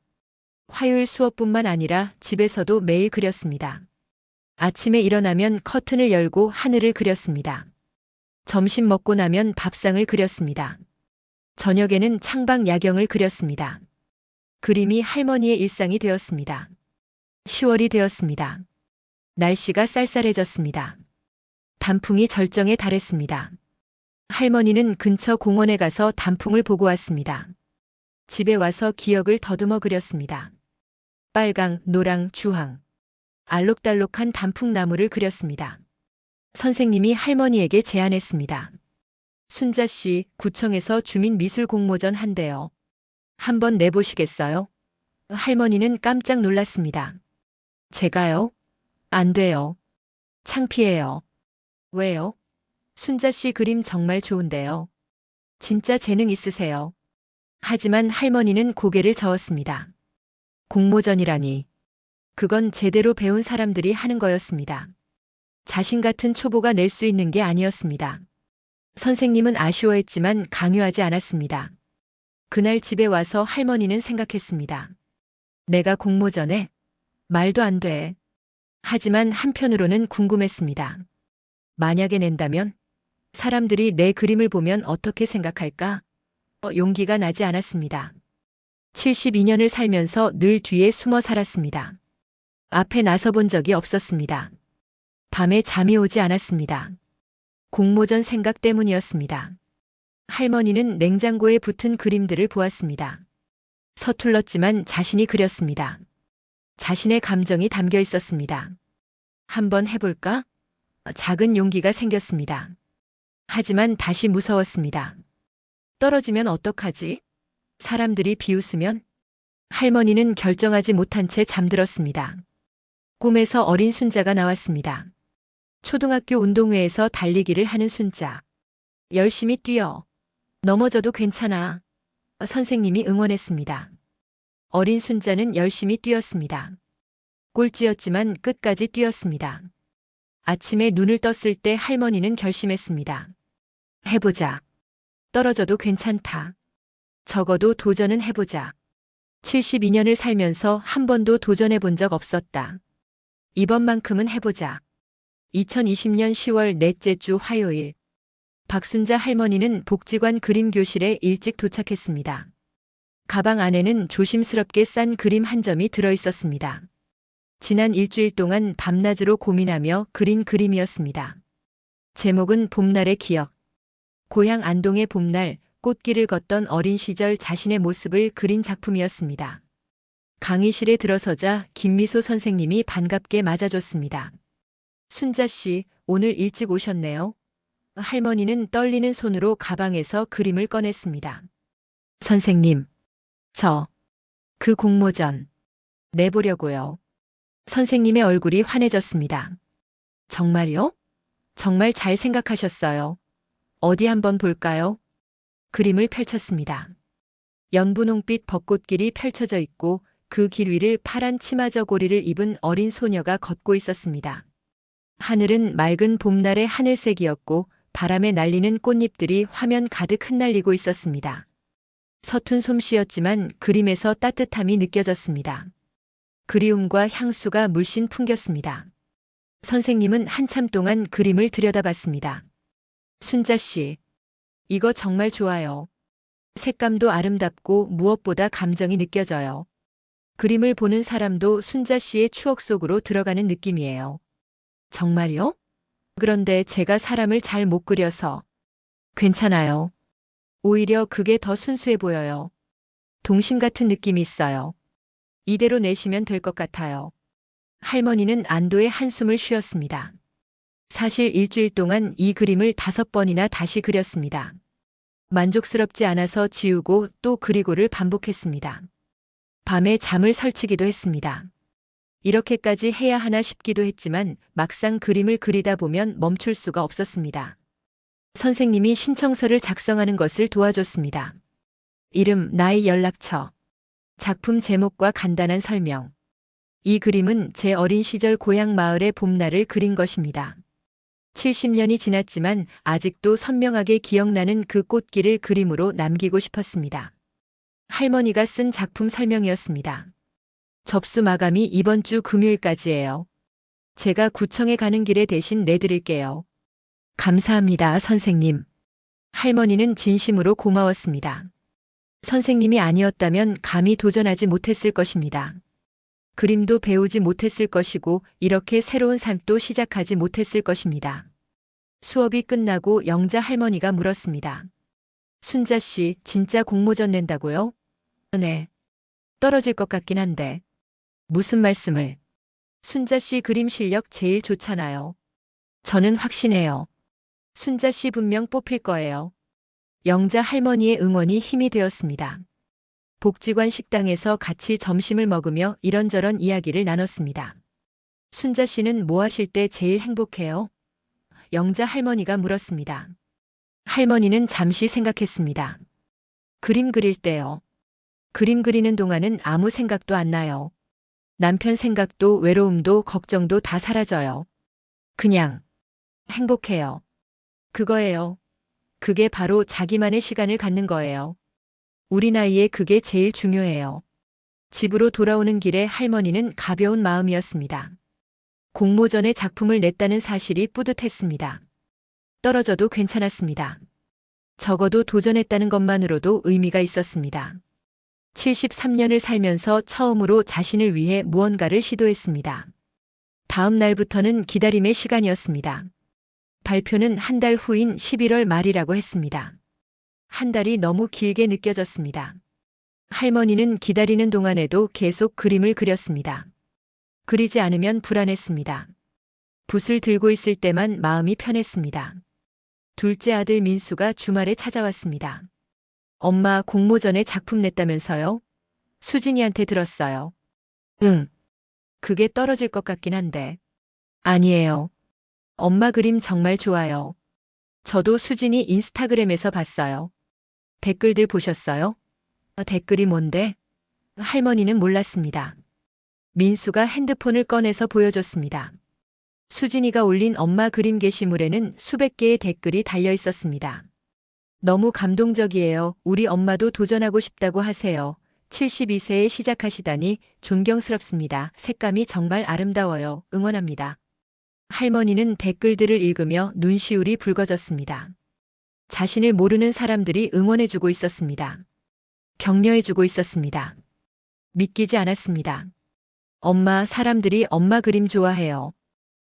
화요일 수업뿐만 아니라 집에서도 매일 그렸습니다. 아침에 일어나면 커튼을 열고 하늘을 그렸습니다. 점심 먹고 나면 밥상을 그렸습니다. 저녁에는 창밖 야경을 그렸습니다. 그림이 할머니의 일상이 되었습니다. 10월이 되었습니다. 날씨가 쌀쌀해졌습니다. 단풍이 절정에 달했습니다. 할머니는 근처 공원에 가서 단풍을 보고 왔습니다. 집에 와서 기억을 더듬어 그렸습니다. 빨강, 노랑, 주황. 알록달록한 단풍나무를 그렸습니다. 선생님이 할머니에게 제안했습니다. 순자 씨, 구청에서 주민미술 공모전 한대요. 한번 내보시겠어요? 할머니는 깜짝 놀랐습니다. 제가요? 안 돼요. 창피해요. 왜요? 순자 씨 그림 정말 좋은데요. 진짜 재능 있으세요. 하지만 할머니는 고개를 저었습니다. 공모전이라니. 그건 제대로 배운 사람들이 하는 거였습니다. 자신 같은 초보가 낼 수 있는 게 아니었습니다. 선생님은 아쉬워했지만 강요하지 않았습니다. 그날 집에 와서 할머니는 생각했습니다. 내가 공모전에? 말도 안 돼. 하지만 한편으로는 궁금했습니다. 만약에 낸다면? 사람들이 내 그림을 보면 어떻게 생각할까? 용기가 나지 않았습니다. 72년을 살면서 늘 뒤에 숨어 살았습니다. 앞에 나서본 적이 없었습니다. 밤에 잠이 오지 않았습니다. 공모전 생각 때문이었습니다. 할머니는 냉장고에 붙은 그림들을 보았습니다. 서툴렀지만 자신이 그렸습니다. 자신의 감정이 담겨 있었습니다. 한번 해볼까? 작은 용기가 생겼습니다. 하지만 다시 무서웠습니다. 떨어지면 어떡하지? 사람들이 비웃으면 할머니는 결정하지 못한 채 잠들었습니다. 꿈에서 어린 순자가 나왔습니다. 초등학교 운동회에서 달리기를 하는 순자. 열심히 뛰어. 넘어져도 괜찮아. 선생님이 응원했습니다. 어린 순자는 열심히 뛰었습니다. 꼴찌였지만 끝까지 뛰었습니다. 아침에 눈을 떴을 때 할머니는 결심했습니다. 해보자. 떨어져도 괜찮다. 적어도 도전은 해보자. 72년을 살면서 한 번도 도전해 본 적 없었다. 이번만큼은 해보자. 2020년 10월 넷째 주 화요일. 박순자 할머니는 복지관 그림교실에 일찍 도착했습니다. 가방 안에는 조심스럽게 싼 그림 한 점이 들어 있었습니다. 지난 일주일 동안 밤낮으로 고민하며 그린 그림이었습니다. 제목은 봄날의 기억. 고향 안동의 봄날, 꽃길을 걷던 어린 시절 자신의 모습을 그린 작품이었습니다. 강의실에 들어서자 김미소 선생님이 반갑게 맞아줬습니다. 순자 씨, 오늘 일찍 오셨네요. 할머니는 떨리는 손으로 가방에서 그림을 꺼냈습니다. 선생님, 그 공모전 내보려고요. 선생님의 얼굴이 환해졌습니다. 정말요? 정말 잘 생각하셨어요. 어디 한번 볼까요? 그림을 펼쳤습니다. 연분홍빛 벚꽃길이 펼쳐져 있고 그 길 위를 파란 치마 저고리를 입은 어린 소녀가 걷고 있었습니다. 하늘은 맑은 봄날의 하늘색이었고 바람에 날리는 꽃잎들이 화면 가득 흩날리고 있었습니다. 서툰 솜씨였지만 그림에서 따뜻함이 느껴졌습니다. 그리움과 향수가 물씬 풍겼습니다. 선생님은 한참 동안 그림을 들여다봤습니다. 순자 씨, 이거 정말 좋아요. 색감도 아름답고 무엇보다 감정이 느껴져요. 그림을 보는 사람도 순자 씨의 추억 속으로 들어가는 느낌이에요. 정말요? 그런데 제가 사람을 잘 못 그려서. 괜찮아요. 오히려 그게 더 순수해 보여요. 동심 같은 느낌이 있어요. 이대로 내시면 될 것 같아요. 할머니는 안도의 한숨을 쉬었습니다. 사실 일주일 동안 이 그림을 5번이나 다시 그렸습니다. 만족스럽지 않아서 지우고 또 그리고를 반복했습니다. 밤에 잠을 설치기도 했습니다. 이렇게까지 해야 하나 싶기도 했지만 막상 그림을 그리다 보면 멈출 수가 없었습니다. 선생님이 신청서를 작성하는 것을 도와줬습니다. 이름, 나이, 연락처, 작품 제목과 간단한 설명. 이 그림은 제 어린 시절 고향 마을의 봄날을 그린 것입니다. 70년이 지났지만 아직도 선명하게 기억나는 그 꽃길을 그림으로 남기고 싶었습니다. 할머니가 쓴 작품 설명이었습니다. 접수 마감이 이번 주 금요일까지예요. 제가 구청에 가는 길에 대신 내드릴게요. 감사합니다, 선생님. 할머니는 진심으로 고마웠습니다. 선생님이 아니었다면 감히 도전하지 못했을 것입니다. 그림도 배우지 못했을 것이고 이렇게 새로운 삶도 시작하지 못했을 것입니다. 수업이 끝나고 영자 할머니가 물었습니다. 순자 씨, 진짜 공모전 낸다고요? 네. 떨어질 것 같긴 한데. 무슨 말씀을? 순자 씨 그림 실력 제일 좋잖아요. 저는 확신해요. 순자 씨 분명 뽑힐 거예요. 영자 할머니의 응원이 힘이 되었습니다. 복지관 식당에서 같이 점심을 먹으며 이런저런 이야기를 나눴습니다. 순자 씨는 뭐 하실 때 제일 행복해요? 영자 할머니가 물었습니다. 할머니는 잠시 생각했습니다. 그림 그릴 때요. 그림 그리는 동안은 아무 생각도 안 나요. 남편 생각도 외로움도 걱정도 다 사라져요. 그냥 행복해요. 그거예요. 그게 바로 자기만의 시간을 갖는 거예요. 우리 나이에 그게 제일 중요해요. 집으로 돌아오는 길에 할머니는 가벼운 마음이었습니다. 공모전에 작품을 냈다는 사실이 뿌듯했습니다. 떨어져도 괜찮았습니다. 적어도 도전했다는 것만으로도 의미가 있었습니다. 73년을 살면서 처음으로 자신을 위해 무언가를 시도했습니다. 다음 날부터는 기다림의 시간이었습니다. 발표는 한 달 후인 11월 말이라고 했습니다. 한 달이 너무 길게 느껴졌습니다. 할머니는 기다리는 동안에도 계속 그림을 그렸습니다. 그리지 않으면 불안했습니다. 붓을 들고 있을 때만 마음이 편했습니다. 둘째 아들 민수가 주말에 찾아왔습니다. 엄마 공모전에 작품 냈다면서요? 수진이한테 들었어요. 응. 그게 떨어질 것 같긴 한데. 아니에요. 엄마 그림 정말 좋아요. 저도 수진이 인스타그램에서 봤어요. 댓글들 보셨어요? 댓글이 뭔데? 할머니는 몰랐습니다. 민수가 핸드폰을 꺼내서 보여줬습니다. 수진이가 올린 엄마 그림 게시물에는 수백 개의 댓글이 달려 있었습니다. 너무 감동적이에요. 우리 엄마도 도전하고 싶다고 하세요. 72세에 시작하시다니 존경스럽습니다. 색감이 정말 아름다워요. 응원합니다. 할머니는 댓글들을 읽으며 눈시울이 붉어졌습니다. 자신을 모르는 사람들이 응원해주고 있었습니다. 격려해주고 있었습니다. 믿기지 않았습니다. 엄마, 사람들이 엄마 그림 좋아해요.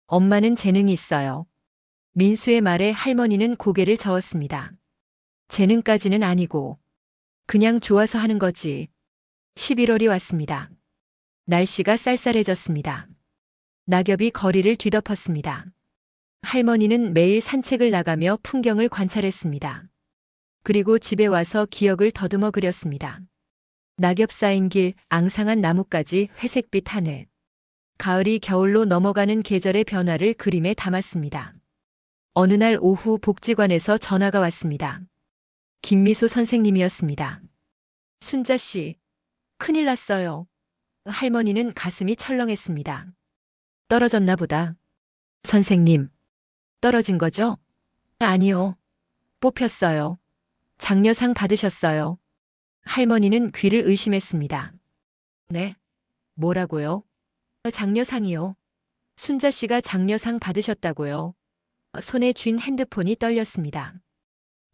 엄마는 재능이 있어요. 민수의 말에 할머니는 고개를 저었습니다. 재능까지는 아니고 그냥 좋아서 하는 거지. 11월이 왔습니다. 날씨가 쌀쌀해졌습니다. 낙엽이 거리를 뒤덮었습니다. 할머니는 매일 산책을 나가며 풍경을 관찰했습니다. 그리고 집에 와서 기억을 더듬어 그렸습니다. 낙엽 쌓인 길, 앙상한 나뭇가지, 회색빛 하늘. 가을이 겨울로 넘어가는 계절의 변화를 그림에 담았습니다. 어느 날 오후 복지관에서 전화가 왔습니다. 김미소 선생님이었습니다. 순자 씨, 큰일 났어요. 할머니는 가슴이 철렁했습니다. 떨어졌나 보다. 선생님, 떨어진 거죠? 아니요. 뽑혔어요. 장려상 받으셨어요. 할머니는 귀를 의심했습니다. 네? 뭐라고요? 장려상이요. 순자 씨가 장려상 받으셨다고요. 손에 쥔 핸드폰이 떨렸습니다.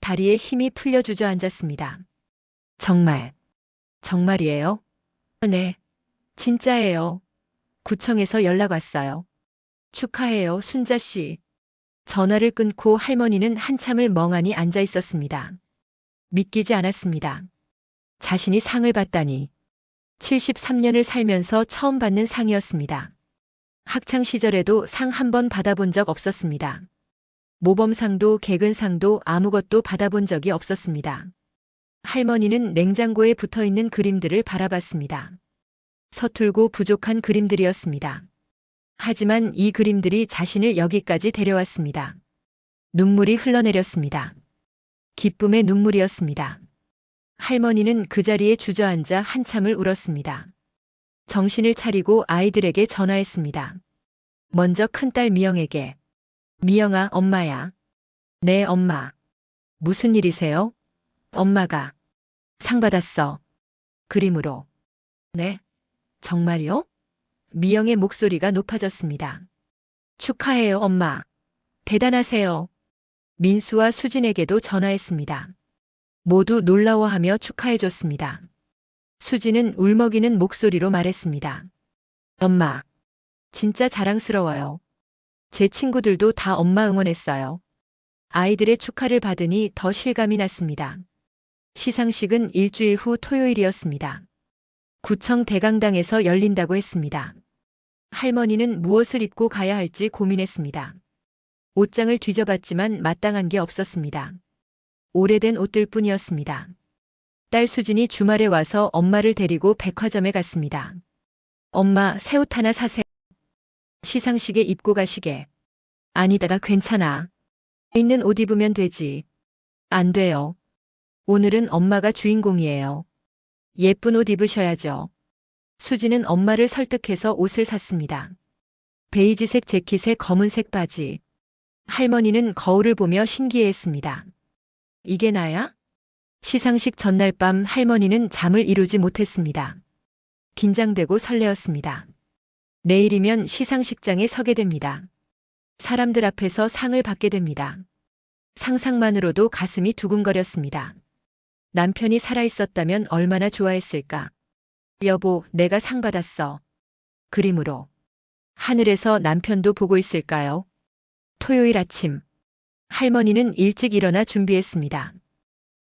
다리에 힘이 풀려 주저앉았습니다. 정말, 정말이에요? 네, 진짜예요. 구청에서 연락 왔어요. 축하해요, 순자 씨. 전화를 끊고 할머니는 한참을 멍하니 앉아 있었습니다. 믿기지 않았습니다. 자신이 상을 받다니. 73년을 살면서 처음 받는 상이었습니다. 학창 시절에도 상 한 번 받아본 적 없었습니다. 모범상도 개근상도 아무것도 받아본 적이 없었습니다. 할머니는 냉장고에 붙어 있는 그림들을 바라봤습니다. 서툴고 부족한 그림들이었습니다. 하지만 이 그림들이 자신을 여기까지 데려왔습니다. 눈물이 흘러내렸습니다. 기쁨의 눈물이었습니다. 할머니는 그 자리에 주저앉아 한참을 울었습니다. 정신을 차리고 아이들에게 전화했습니다. 먼저 큰딸 미영에게. 미영아, 엄마야. 네, 엄마. 무슨 일이세요? 엄마가 상 받았어. 그림으로. 네? 정말요? 미영의 목소리가 높아졌습니다. 축하해요, 엄마. 대단하세요. 민수와 수진에게도 전화했습니다. 모두 놀라워하며 축하해줬습니다. 수진은 울먹이는 목소리로 말했습니다. 엄마, 진짜 자랑스러워요. 제 친구들도 다 엄마 응원했어요. 아이들의 축하를 받으니 더 실감이 났습니다. 시상식은 일주일 후 토요일이었습니다. 구청 대강당에서 열린다고 했습니다. 할머니는 무엇을 입고 가야 할지 고민했습니다. 옷장을 뒤져봤지만 마땅한 게 없었습니다. 오래된 옷들 뿐이었습니다. 딸 수진이 주말에 와서 엄마를 데리고 백화점에 갔습니다. 엄마, 새 옷 하나 사세요. 시상식에 입고 가시게. 아니다가 괜찮아. 있는 옷 입으면 되지. 안 돼요. 오늘은 엄마가 주인공이에요. 예쁜 옷 입으셔야죠. 수지는 엄마를 설득해서 옷을 샀습니다. 베이지색 재킷에 검은색 바지. 할머니는 거울을 보며 신기해했습니다. 이게 나야? 시상식 전날 밤 할머니는 잠을 이루지 못했습니다. 긴장되고 설레었습니다. 내일이면 시상식장에 서게 됩니다. 사람들 앞에서 상을 받게 됩니다. 상상만으로도 가슴이 두근거렸습니다. 남편이 살아있었다면 얼마나 좋아했을까. 여보, 내가 상 받았어. 그림으로. 하늘에서 남편도 보고 있을까요? 토요일 아침. 할머니는 일찍 일어나 준비했습니다.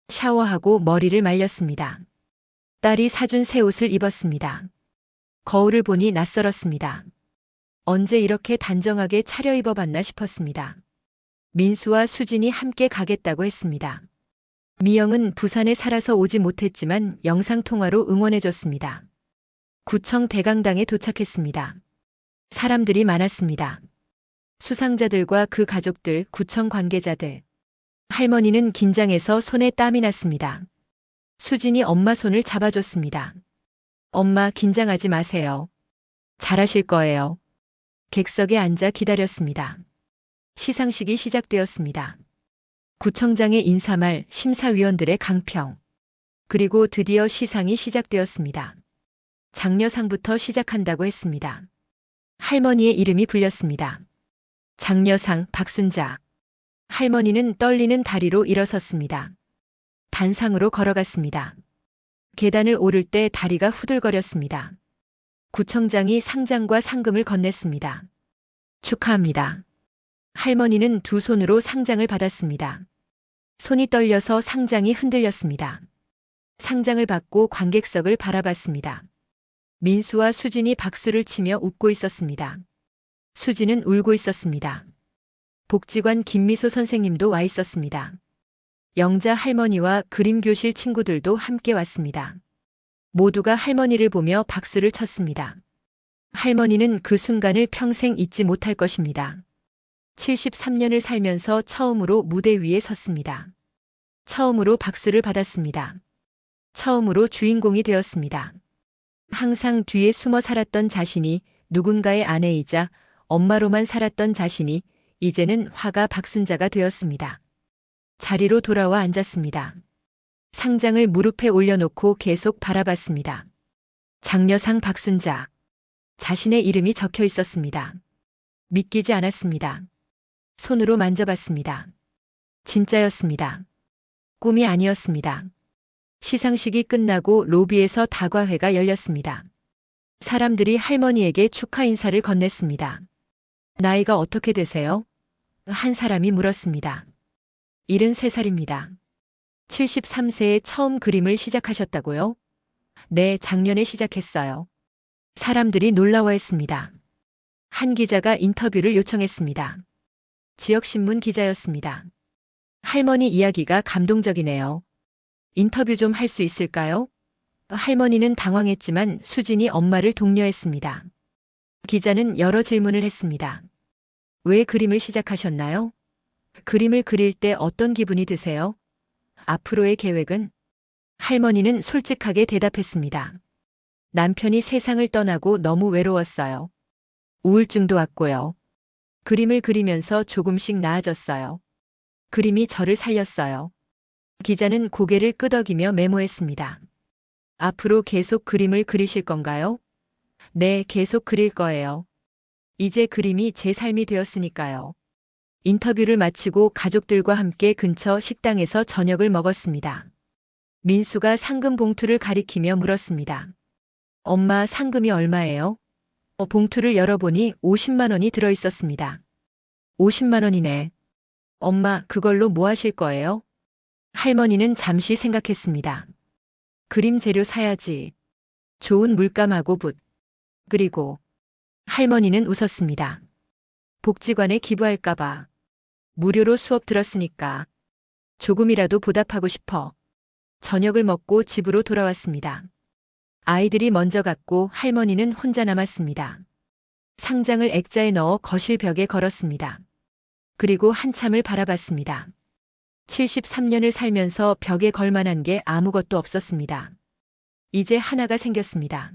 샤워하고 머리를 말렸습니다. 딸이 사준 새 옷을 입었습니다. 거울을 보니 낯설었습니다. 언제 이렇게 단정하게 차려입어봤나 싶었습니다. 민수와 수진이 함께 가겠다고 했습니다. 미영은 부산에 살아서 오지 못했지만 영상통화로 응원해줬습니다. 구청 대강당에 도착했습니다. 사람들이 많았습니다. 수상자들과 그 가족들, 구청 관계자들. 할머니는 긴장해서 손에 땀이 났습니다. 수진이 엄마 손을 잡아줬습니다. 엄마, 긴장하지 마세요. 잘하실 거예요. 객석에 앉아 기다렸습니다. 시상식이 시작되었습니다. 구청장의 인사말, 심사위원들의 강평. 그리고 드디어 시상이 시작되었습니다. 장려상부터 시작한다고 했습니다. 할머니의 이름이 불렸습니다. 장려상 박순자. 할머니는 떨리는 다리로 일어섰습니다. 단상으로 걸어갔습니다. 계단을 오를 때 다리가 후들거렸습니다. 구청장이 상장과 상금을 건넸습니다. 축하합니다. 할머니는 두 손으로 상장을 받았습니다. 손이 떨려서 상장이 흔들렸습니다. 상장을 받고 관객석을 바라봤습니다. 민수와 수진이 박수를 치며 웃고 있었습니다. 수진은 울고 있었습니다. 복지관 김미소 선생님도 와 있었습니다. 영자 할머니와 그림교실 친구들도 함께 왔습니다. 모두가 할머니를 보며 박수를 쳤습니다. 할머니는 그 순간을 평생 잊지 못할 것입니다. 73년을 살면서 처음으로 무대 위에 섰습니다. 처음으로 박수를 받았습니다. 처음으로 주인공이 되었습니다. 항상 뒤에 숨어 살았던 자신이, 누군가의 아내이자 엄마로만 살았던 자신이 이제는 화가 박순자가 되었습니다. 자리로 돌아와 앉았습니다. 상장을 무릎에 올려놓고 계속 바라봤습니다. 장려상 박순자. 자신의 이름이 적혀 있었습니다. 믿기지 않았습니다. 손으로 만져봤습니다. 진짜였습니다. 꿈이 아니었습니다. 시상식이 끝나고 로비에서 다과회가 열렸습니다. 사람들이 할머니에게 축하 인사를 건넸습니다. 나이가 어떻게 되세요? 한 사람이 물었습니다. 73살입니다. 73세에 처음 그림을 시작하셨다고요? 네, 작년에 시작했어요. 사람들이 놀라워했습니다. 한 기자가 인터뷰를 요청했습니다. 지역신문 기자였습니다. 할머니 이야기가 감동적이네요. 인터뷰 좀 할 수 있을까요? 할머니는 당황했지만 수진이 엄마를 독려했습니다. 기자는 여러 질문을 했습니다. 왜 그림을 시작하셨나요? 그림을 그릴 때 어떤 기분이 드세요? 앞으로의 계획은? 할머니는 솔직하게 대답했습니다. 남편이 세상을 떠나고 너무 외로웠어요. 우울증도 왔고요. 그림을 그리면서 조금씩 나아졌어요. 그림이 저를 살렸어요. 기자는 고개를 끄덕이며 메모했습니다. 앞으로 계속 그림을 그리실 건가요? 네, 계속 그릴 거예요. 이제 그림이 제 삶이 되었으니까요. 인터뷰를 마치고 가족들과 함께 근처 식당에서 저녁을 먹었습니다. 민수가 상금 봉투를 가리키며 물었습니다. 엄마, 상금이 얼마예요? 봉투를 열어보니 50만 원이 들어있었습니다. 50만 원이네. 엄마, 그걸로 뭐 하실 거예요? 할머니는 잠시 생각했습니다. 그림 재료 사야지. 좋은 물감하고 붓. 그리고 할머니는 웃었습니다. 복지관에 기부할까봐. 무료로 수업 들었으니까. 조금이라도 보답하고 싶어. 저녁을 먹고 집으로 돌아왔습니다. 아이들이 먼저 갔고 할머니는 혼자 남았습니다. 상장을 액자에 넣어 거실 벽에 걸었습니다. 그리고 한참을 바라봤습니다. 73년을 살면서 벽에 걸만한 게 아무것도 없었습니다. 이제 하나가 생겼습니다.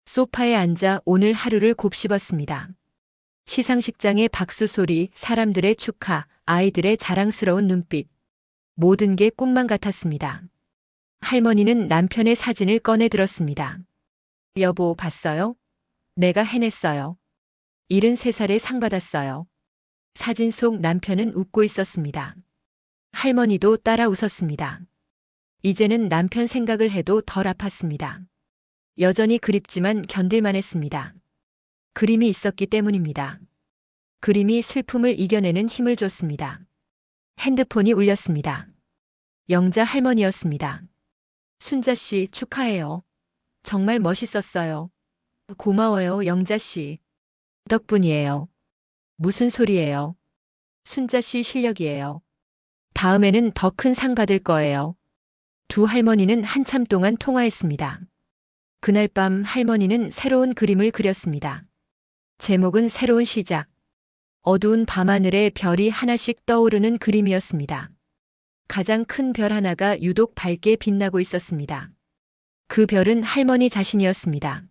소파에 앉아 오늘 하루를 곱씹었습니다. 시상식장의 박수 소리, 사람들의 축하, 아이들의 자랑스러운 눈빛. 모든 게 꿈만 같았습니다. 할머니는 남편의 사진을 꺼내 들었습니다. 여보, 봤어요? 내가 해냈어요. 73살에 상 받았어요. 사진 속 남편은 웃고 있었습니다. 할머니도 따라 웃었습니다. 이제는 남편 생각을 해도 덜 아팠습니다. 여전히 그립지만 견딜만 했습니다. 그림이 있었기 때문입니다. 그림이 슬픔을 이겨내는 힘을 줬습니다. 핸드폰이 울렸습니다. 영자 할머니였습니다. 순자 씨, 축하해요. 정말 멋있었어요. 고마워요, 영자 씨. 덕분이에요. 무슨 소리예요? 순자 씨 실력이에요. 다음에는 더 큰 상 받을 거예요. 두 할머니는 한참 동안 통화했습니다. 그날 밤 할머니는 새로운 그림을 그렸습니다. 제목은 새로운 시작. 어두운 밤하늘에 별이 하나씩 떠오르는 그림이었습니다. 가장 큰 별 하나가 유독 밝게 빛나고 있었습니다. 그 별은 할머니 자신이었습니다.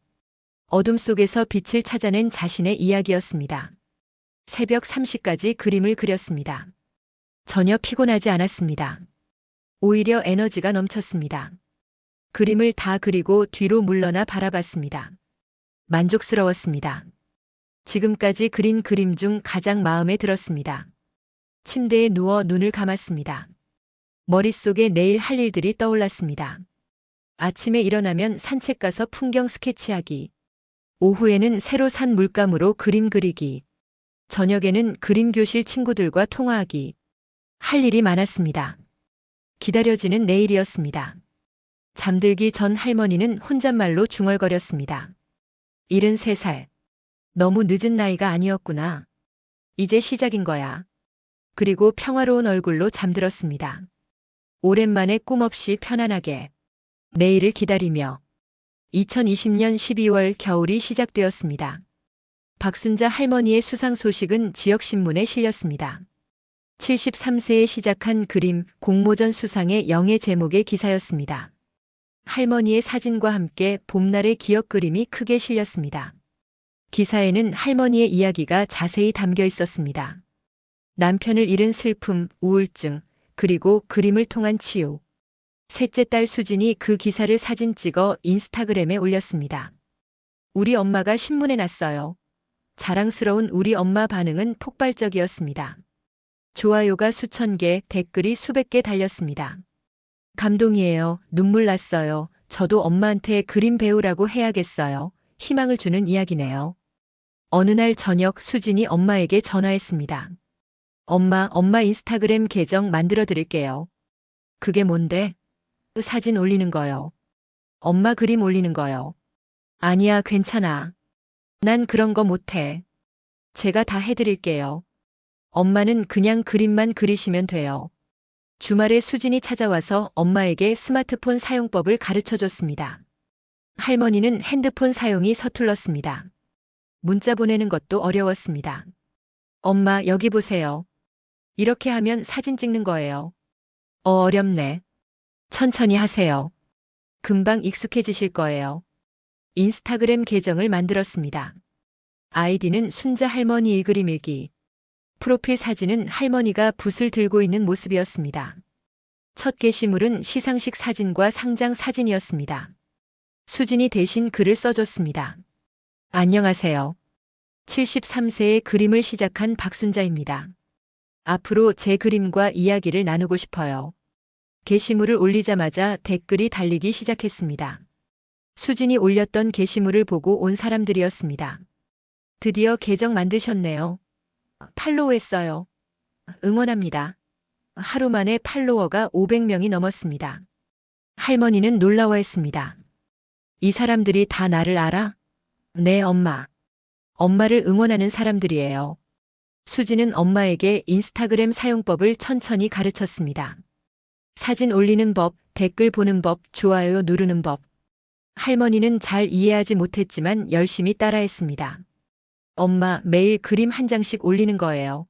어둠 속에서 빛을 찾아낸 자신의 이야기였습니다. 새벽 3시까지 그림을 그렸습니다. 전혀 피곤하지 않았습니다. 오히려 에너지가 넘쳤습니다. 그림을 다 그리고 뒤로 물러나 바라봤습니다. 만족스러웠습니다. 지금까지 그린 그림 중 가장 마음에 들었습니다. 침대에 누워 눈을 감았습니다. 머릿속에 내일 할 일들이 떠올랐습니다. 아침에 일어나면 산책 가서 풍경 스케치하기. 오후에는 새로 산 물감으로 그림 그리기. 저녁에는 그림 교실 친구들과 통화하기. 할 일이 많았습니다. 기다려지는 내일이었습니다. 잠들기 전 할머니는 혼잣말로 중얼거렸습니다. 73살. 너무 늦은 나이가 아니었구나. 이제 시작인 거야. 그리고 평화로운 얼굴로 잠들었습니다. 오랜만에 꿈 없이 편안하게 내일을 기다리며 2020년 12월 겨울이 시작되었습니다. 박순자 할머니의 수상 소식은 지역신문에 실렸습니다. 73세에 시작한 그림 공모전 수상의 영예 제목의 기사였습니다. 할머니의 사진과 함께 봄날의 기억 그림이 크게 실렸습니다. 기사에는 할머니의 이야기가 자세히 담겨 있었습니다. 남편을 잃은 슬픔, 우울증, 그리고 그림을 통한 치유. 셋째 딸 수진이 그 기사를 사진 찍어 인스타그램에 올렸습니다. 우리 엄마가 신문에 났어요. 자랑스러운 우리 엄마 반응은 폭발적이었습니다. 좋아요가 수천 개, 댓글이 수백 개 달렸습니다. 감동이에요. 눈물 났어요. 저도 엄마한테 그림 배우라고 해야겠어요. 희망을 주는 이야기네요. 어느 날 저녁 수진이 엄마에게 전화했습니다. 엄마 인스타그램 계정 만들어 드릴게요. 그게 뭔데? 사진 올리는 거요. 엄마 그림 올리는 거요. 아니야, 괜찮아. 난 그런 거 못해. 제가 다 해드릴게요. 엄마는 그냥 그림만 그리시면 돼요. 주말에 수진이 찾아와서 엄마에게 스마트폰 사용법을 가르쳐 줬습니다. 할머니는 핸드폰 사용이 서툴렀습니다. 문자 보내는 것도 어려웠습니다. 엄마, 여기 보세요. 이렇게 하면 사진 찍는 거예요. 어렵네. 천천히 하세요. 금방 익숙해지실 거예요. 인스타그램 계정을 만들었습니다. 아이디는 순자 할머니의 그림 일기. 프로필 사진은 할머니가 붓을 들고 있는 모습이었습니다. 첫 게시물은 시상식 사진과 상장 사진이었습니다. 수진이 대신 글을 써줬습니다. 안녕하세요. 73세의 그림을 시작한 박순자입니다. 앞으로 제 그림과 이야기를 나누고 싶어요. 게시물을 올리자마자 댓글이 달리기 시작했습니다. 수진이 올렸던 게시물을 보고 온 사람들이었습니다. 드디어 계정 만드셨네요. 팔로우했어요. 응원합니다. 하루 만에 팔로워가 500명이 넘었습니다. 할머니는 놀라워했습니다. 이 사람들이 다 나를 알아? 네, 엄마. 엄마를 응원하는 사람들이에요. 수지는 엄마에게 인스타그램 사용법을 천천히 가르쳤습니다. 사진 올리는 법, 댓글 보는 법, 좋아요 누르는 법. 할머니는 잘 이해하지 못했지만 열심히 따라했습니다. 엄마, 매일 그림 한 장씩 올리는 거예요.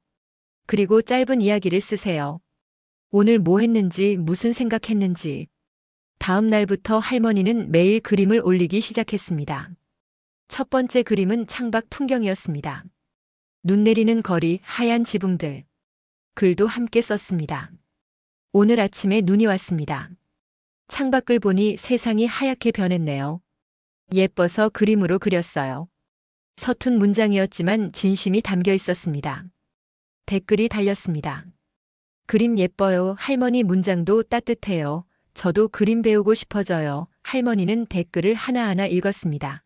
그리고 짧은 이야기를 쓰세요. 오늘 뭐 했는지, 무슨 생각했는지. 다음 날부터 할머니는 매일 그림을 올리기 시작했습니다. 첫 번째 그림은 창밖 풍경이었습니다. 눈 내리는 거리, 하얀 지붕들. 글도 함께 썼습니다. 오늘 아침에 눈이 왔습니다. 창밖을 보니 세상이 하얗게 변했네요. 예뻐서 그림으로 그렸어요. 서툰 문장이었지만 진심이 담겨 있었습니다. 댓글이 달렸습니다. 그림 예뻐요. 할머니 문장도 따뜻해요. 저도 그림 배우고 싶어져요. 할머니는 댓글을 하나하나 읽었습니다.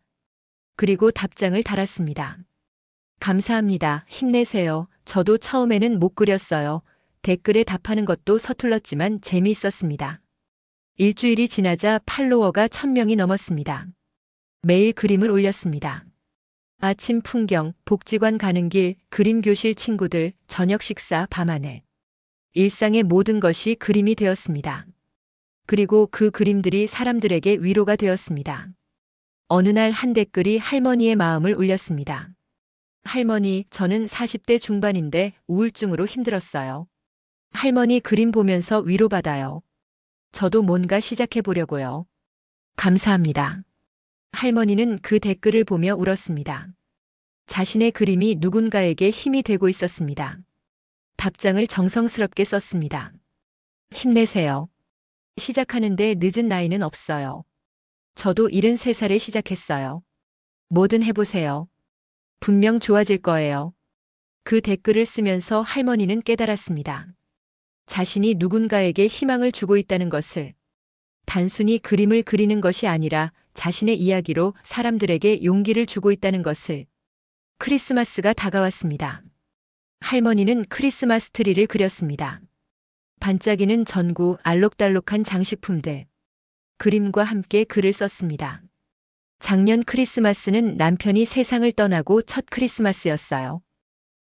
그리고 답장을 달았습니다. 감사합니다. 힘내세요. 저도 처음에는 못 그렸어요. 댓글에 답하는 것도 서툴렀지만 재미있었습니다. 일주일이 지나자 팔로워가 1000명이 넘었습니다. 매일 그림을 올렸습니다. 아침 풍경, 복지관 가는 길, 그림 교실 친구들, 저녁 식사, 밤하늘. 일상의 모든 것이 그림이 되었습니다. 그리고 그 그림들이 사람들에게 위로가 되었습니다. 어느 날 한 댓글이 할머니의 마음을 울렸습니다. 할머니, 저는 40대 중반인데 우울증으로 힘들었어요. 할머니 그림 보면서 위로받아요. 저도 뭔가 시작해 보려고요. 감사합니다. 할머니는 그 댓글을 보며 울었습니다. 자신의 그림이 누군가에게 힘이 되고 있었습니다. 답장을 정성스럽게 썼습니다. 힘내세요. 시작하는데 늦은 나이는 없어요. 저도 73살에 시작했어요. 뭐든 해보세요. 분명 좋아질 거예요. 그 댓글을 쓰면서 할머니는 깨달았습니다. 자신이 누군가에게 희망을 주고 있다는 것을, 단순히 그림을 그리는 것이 아니라 자신의 이야기로 사람들에게 용기를 주고 있다는 것을. 크리스마스가 다가왔습니다. 할머니는 크리스마스 트리를 그렸습니다. 반짝이는 전구, 알록달록한 장식품들. 그림과 함께 글을 썼습니다. 작년 크리스마스는 남편이 세상을 떠나고 첫 크리스마스였어요.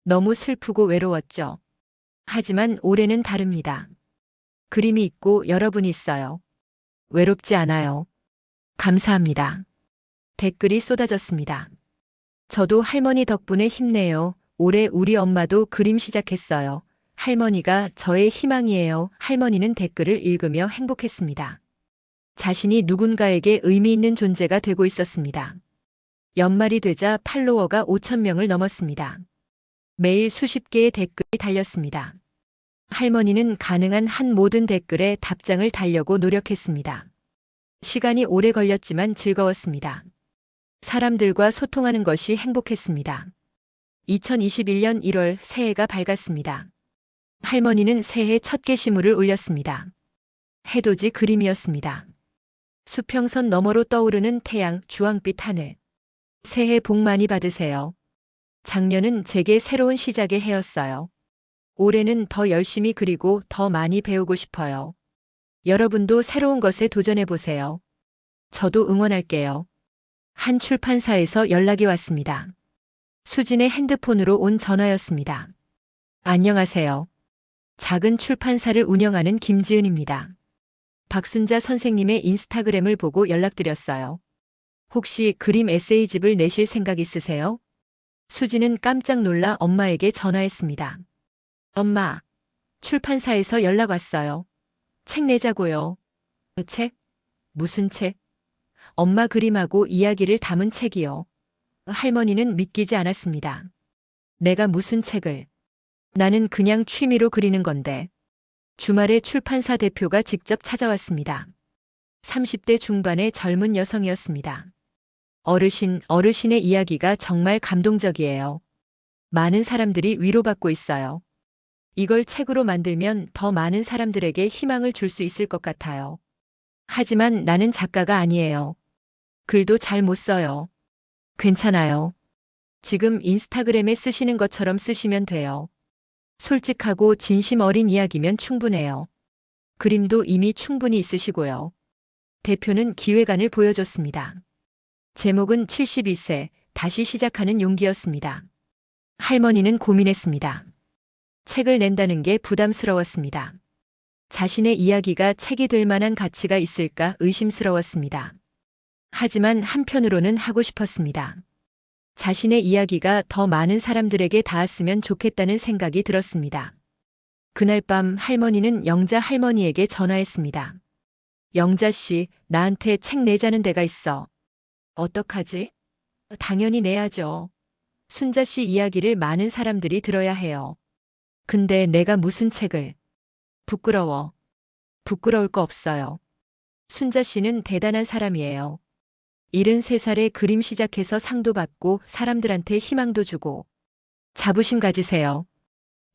너무 슬프고 외로웠죠. 하지만 올해는 다릅니다. 그림이 있고 여러분이 있어요. 외롭지 않아요. 감사합니다. 댓글이 쏟아졌습니다. 저도 할머니 덕분에 힘내요. 올해 우리 엄마도 그림 시작했어요. 할머니가 저의 희망이에요. 할머니는 댓글을 읽으며 행복했습니다. 자신이 누군가에게 의미 있는 존재가 되고 있었습니다. 연말이 되자 팔로워가 5,000명을 넘었습니다. 매일 수십 개의 댓글이 달렸습니다. 할머니는 가능한 한 모든 댓글에 답장을 달려고 노력했습니다. 시간이 오래 걸렸지만 즐거웠습니다. 사람들과 소통하는 것이 행복했습니다. 2021년 1월 새해가 밝았습니다. 할머니는 새해 첫 게시물을 올렸습니다. 해돋이 그림이었습니다. 수평선 너머로 떠오르는 태양, 주황빛 하늘. 새해 복 많이 받으세요. 작년은 제게 새로운 시작의 해였어요. 올해는 더 열심히 그리고 더 많이 배우고 싶어요. 여러분도 새로운 것에 도전해보세요. 저도 응원할게요. 한 출판사에서 연락이 왔습니다. 수진의 핸드폰으로 온 전화였습니다. 안녕하세요. 작은 출판사를 운영하는 김지은입니다. 박순자 선생님의 인스타그램을 보고 연락드렸어요. 혹시 그림 에세이집을 내실 생각 있으세요? 수지는 깜짝 놀라 엄마에게 전화했습니다. 엄마, 출판사에서 연락 왔어요. 책 내자고요. 책? 무슨 책? 엄마 그림하고 이야기를 담은 책이요. 할머니는 믿기지 않았습니다. 내가 무슨 책을? 나는 그냥 취미로 그리는 건데. 주말에 출판사 대표가 직접 찾아왔습니다. 30대 중반의 젊은 여성이었습니다. 어르신의 이야기가 정말 감동적이에요. 많은 사람들이 위로받고 있어요. 이걸 책으로 만들면 더 많은 사람들에게 희망을 줄 수 있을 것 같아요. 하지만 나는 작가가 아니에요. 글도 잘 못 써요. 괜찮아요. 지금 인스타그램에 쓰시는 것처럼 쓰시면 돼요. 솔직하고 진심 어린 이야기면 충분해요. 그림도 이미 충분히 있으시고요. 대표는 기획안을 보여줬습니다. 제목은 72세, 다시 시작하는 용기였습니다. 할머니는 고민했습니다. 책을 낸다는 게 부담스러웠습니다. 자신의 이야기가 책이 될 만한 가치가 있을까 의심스러웠습니다. 하지만 한편으로는 하고 싶었습니다. 자신의 이야기가 더 많은 사람들에게 닿았으면 좋겠다는 생각이 들었습니다. 그날 밤 할머니는 영자 할머니에게 전화했습니다. 영자 씨, 나한테 책 내자는 데가 있어. 어떡하지? 당연히 내야죠. 순자 씨 이야기를 많은 사람들이 들어야 해요. 근데 내가 무슨 책을? 부끄러워. 부끄러울 거 없어요. 순자 씨는 대단한 사람이에요. 73살에 그림 시작해서 상도 받고 사람들한테 희망도 주고. 자부심 가지세요.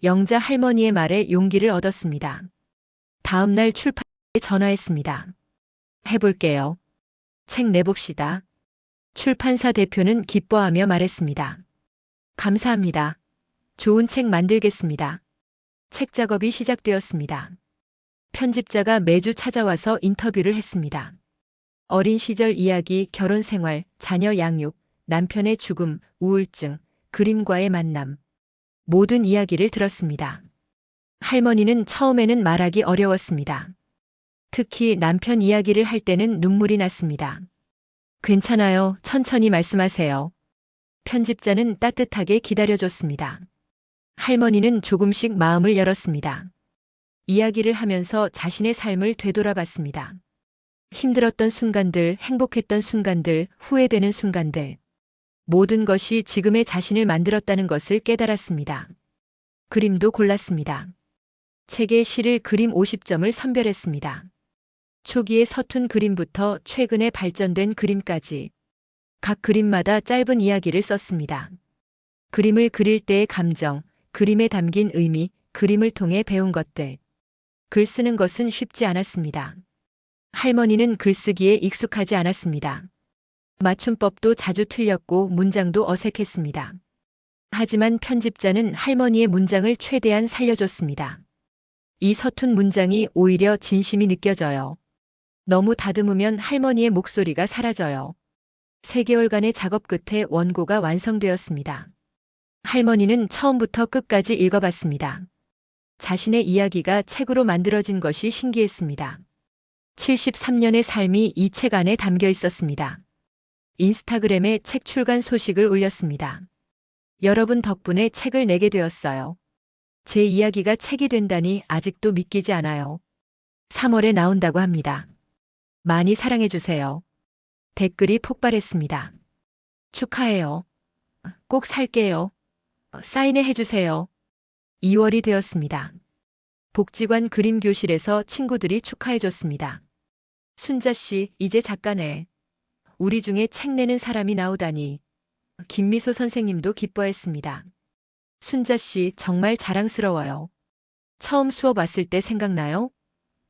영자 할머니의 말에 용기를 얻었습니다. 다음 날 출판사에 전화했습니다. 해볼게요. 책 내봅시다. 출판사 대표는 기뻐하며 말했습니다. 감사합니다. 좋은 책 만들겠습니다. 책 작업이 시작되었습니다. 편집자가 매주 찾아와서 인터뷰를 했습니다. 어린 시절 이야기, 결혼 생활, 자녀 양육, 남편의 죽음, 우울증, 그림과의 만남. 모든 이야기를 들었습니다. 할머니는 처음에는 말하기 어려웠습니다. 특히 남편 이야기를 할 때는 눈물이 났습니다. 괜찮아요. 천천히 말씀하세요. 편집자는 따뜻하게 기다려줬습니다. 할머니는 조금씩 마음을 열었습니다. 이야기를 하면서 자신의 삶을 되돌아봤습니다. 힘들었던 순간들, 행복했던 순간들, 후회되는 순간들. 모든 것이 지금의 자신을 만들었다는 것을 깨달았습니다. 그림도 골랐습니다. 책의 시를 그림 50점을 선별했습니다. 초기의 서툰 그림부터 최근에 발전된 그림까지 각 그림마다 짧은 이야기를 썼습니다. 그림을 그릴 때의 감정, 그림에 담긴 의미, 그림을 통해 배운 것들. 글 쓰는 것은 쉽지 않았습니다. 할머니는 글쓰기에 익숙하지 않았습니다. 맞춤법도 자주 틀렸고 문장도 어색했습니다. 하지만 편집자는 할머니의 문장을 최대한 살려줬습니다. 이 서툰 문장이 오히려 진심이 느껴져요. 너무 다듬으면 할머니의 목소리가 사라져요. 3개월간의 작업 끝에 원고가 완성되었습니다. 할머니는 처음부터 끝까지 읽어봤습니다. 자신의 이야기가 책으로 만들어진 것이 신기했습니다. 73년의 삶이 이 책 안에 담겨 있었습니다. 인스타그램에 책 출간 소식을 올렸습니다. 여러분 덕분에 책을 내게 되었어요. 제 이야기가 책이 된다니 아직도 믿기지 않아요. 3월에 나온다고 합니다. 많이 사랑해주세요. 댓글이 폭발했습니다. 축하해요. 꼭 살게요. 사인해 해주세요. 2월이 되었습니다. 복지관 그림교실에서 친구들이 축하해줬습니다. 순자씨, 이제 작가네. 우리 중에 책 내는 사람이 나오다니. 김미소 선생님도 기뻐했습니다. 순자씨, 정말 자랑스러워요. 처음 수업 왔을 때 생각나요?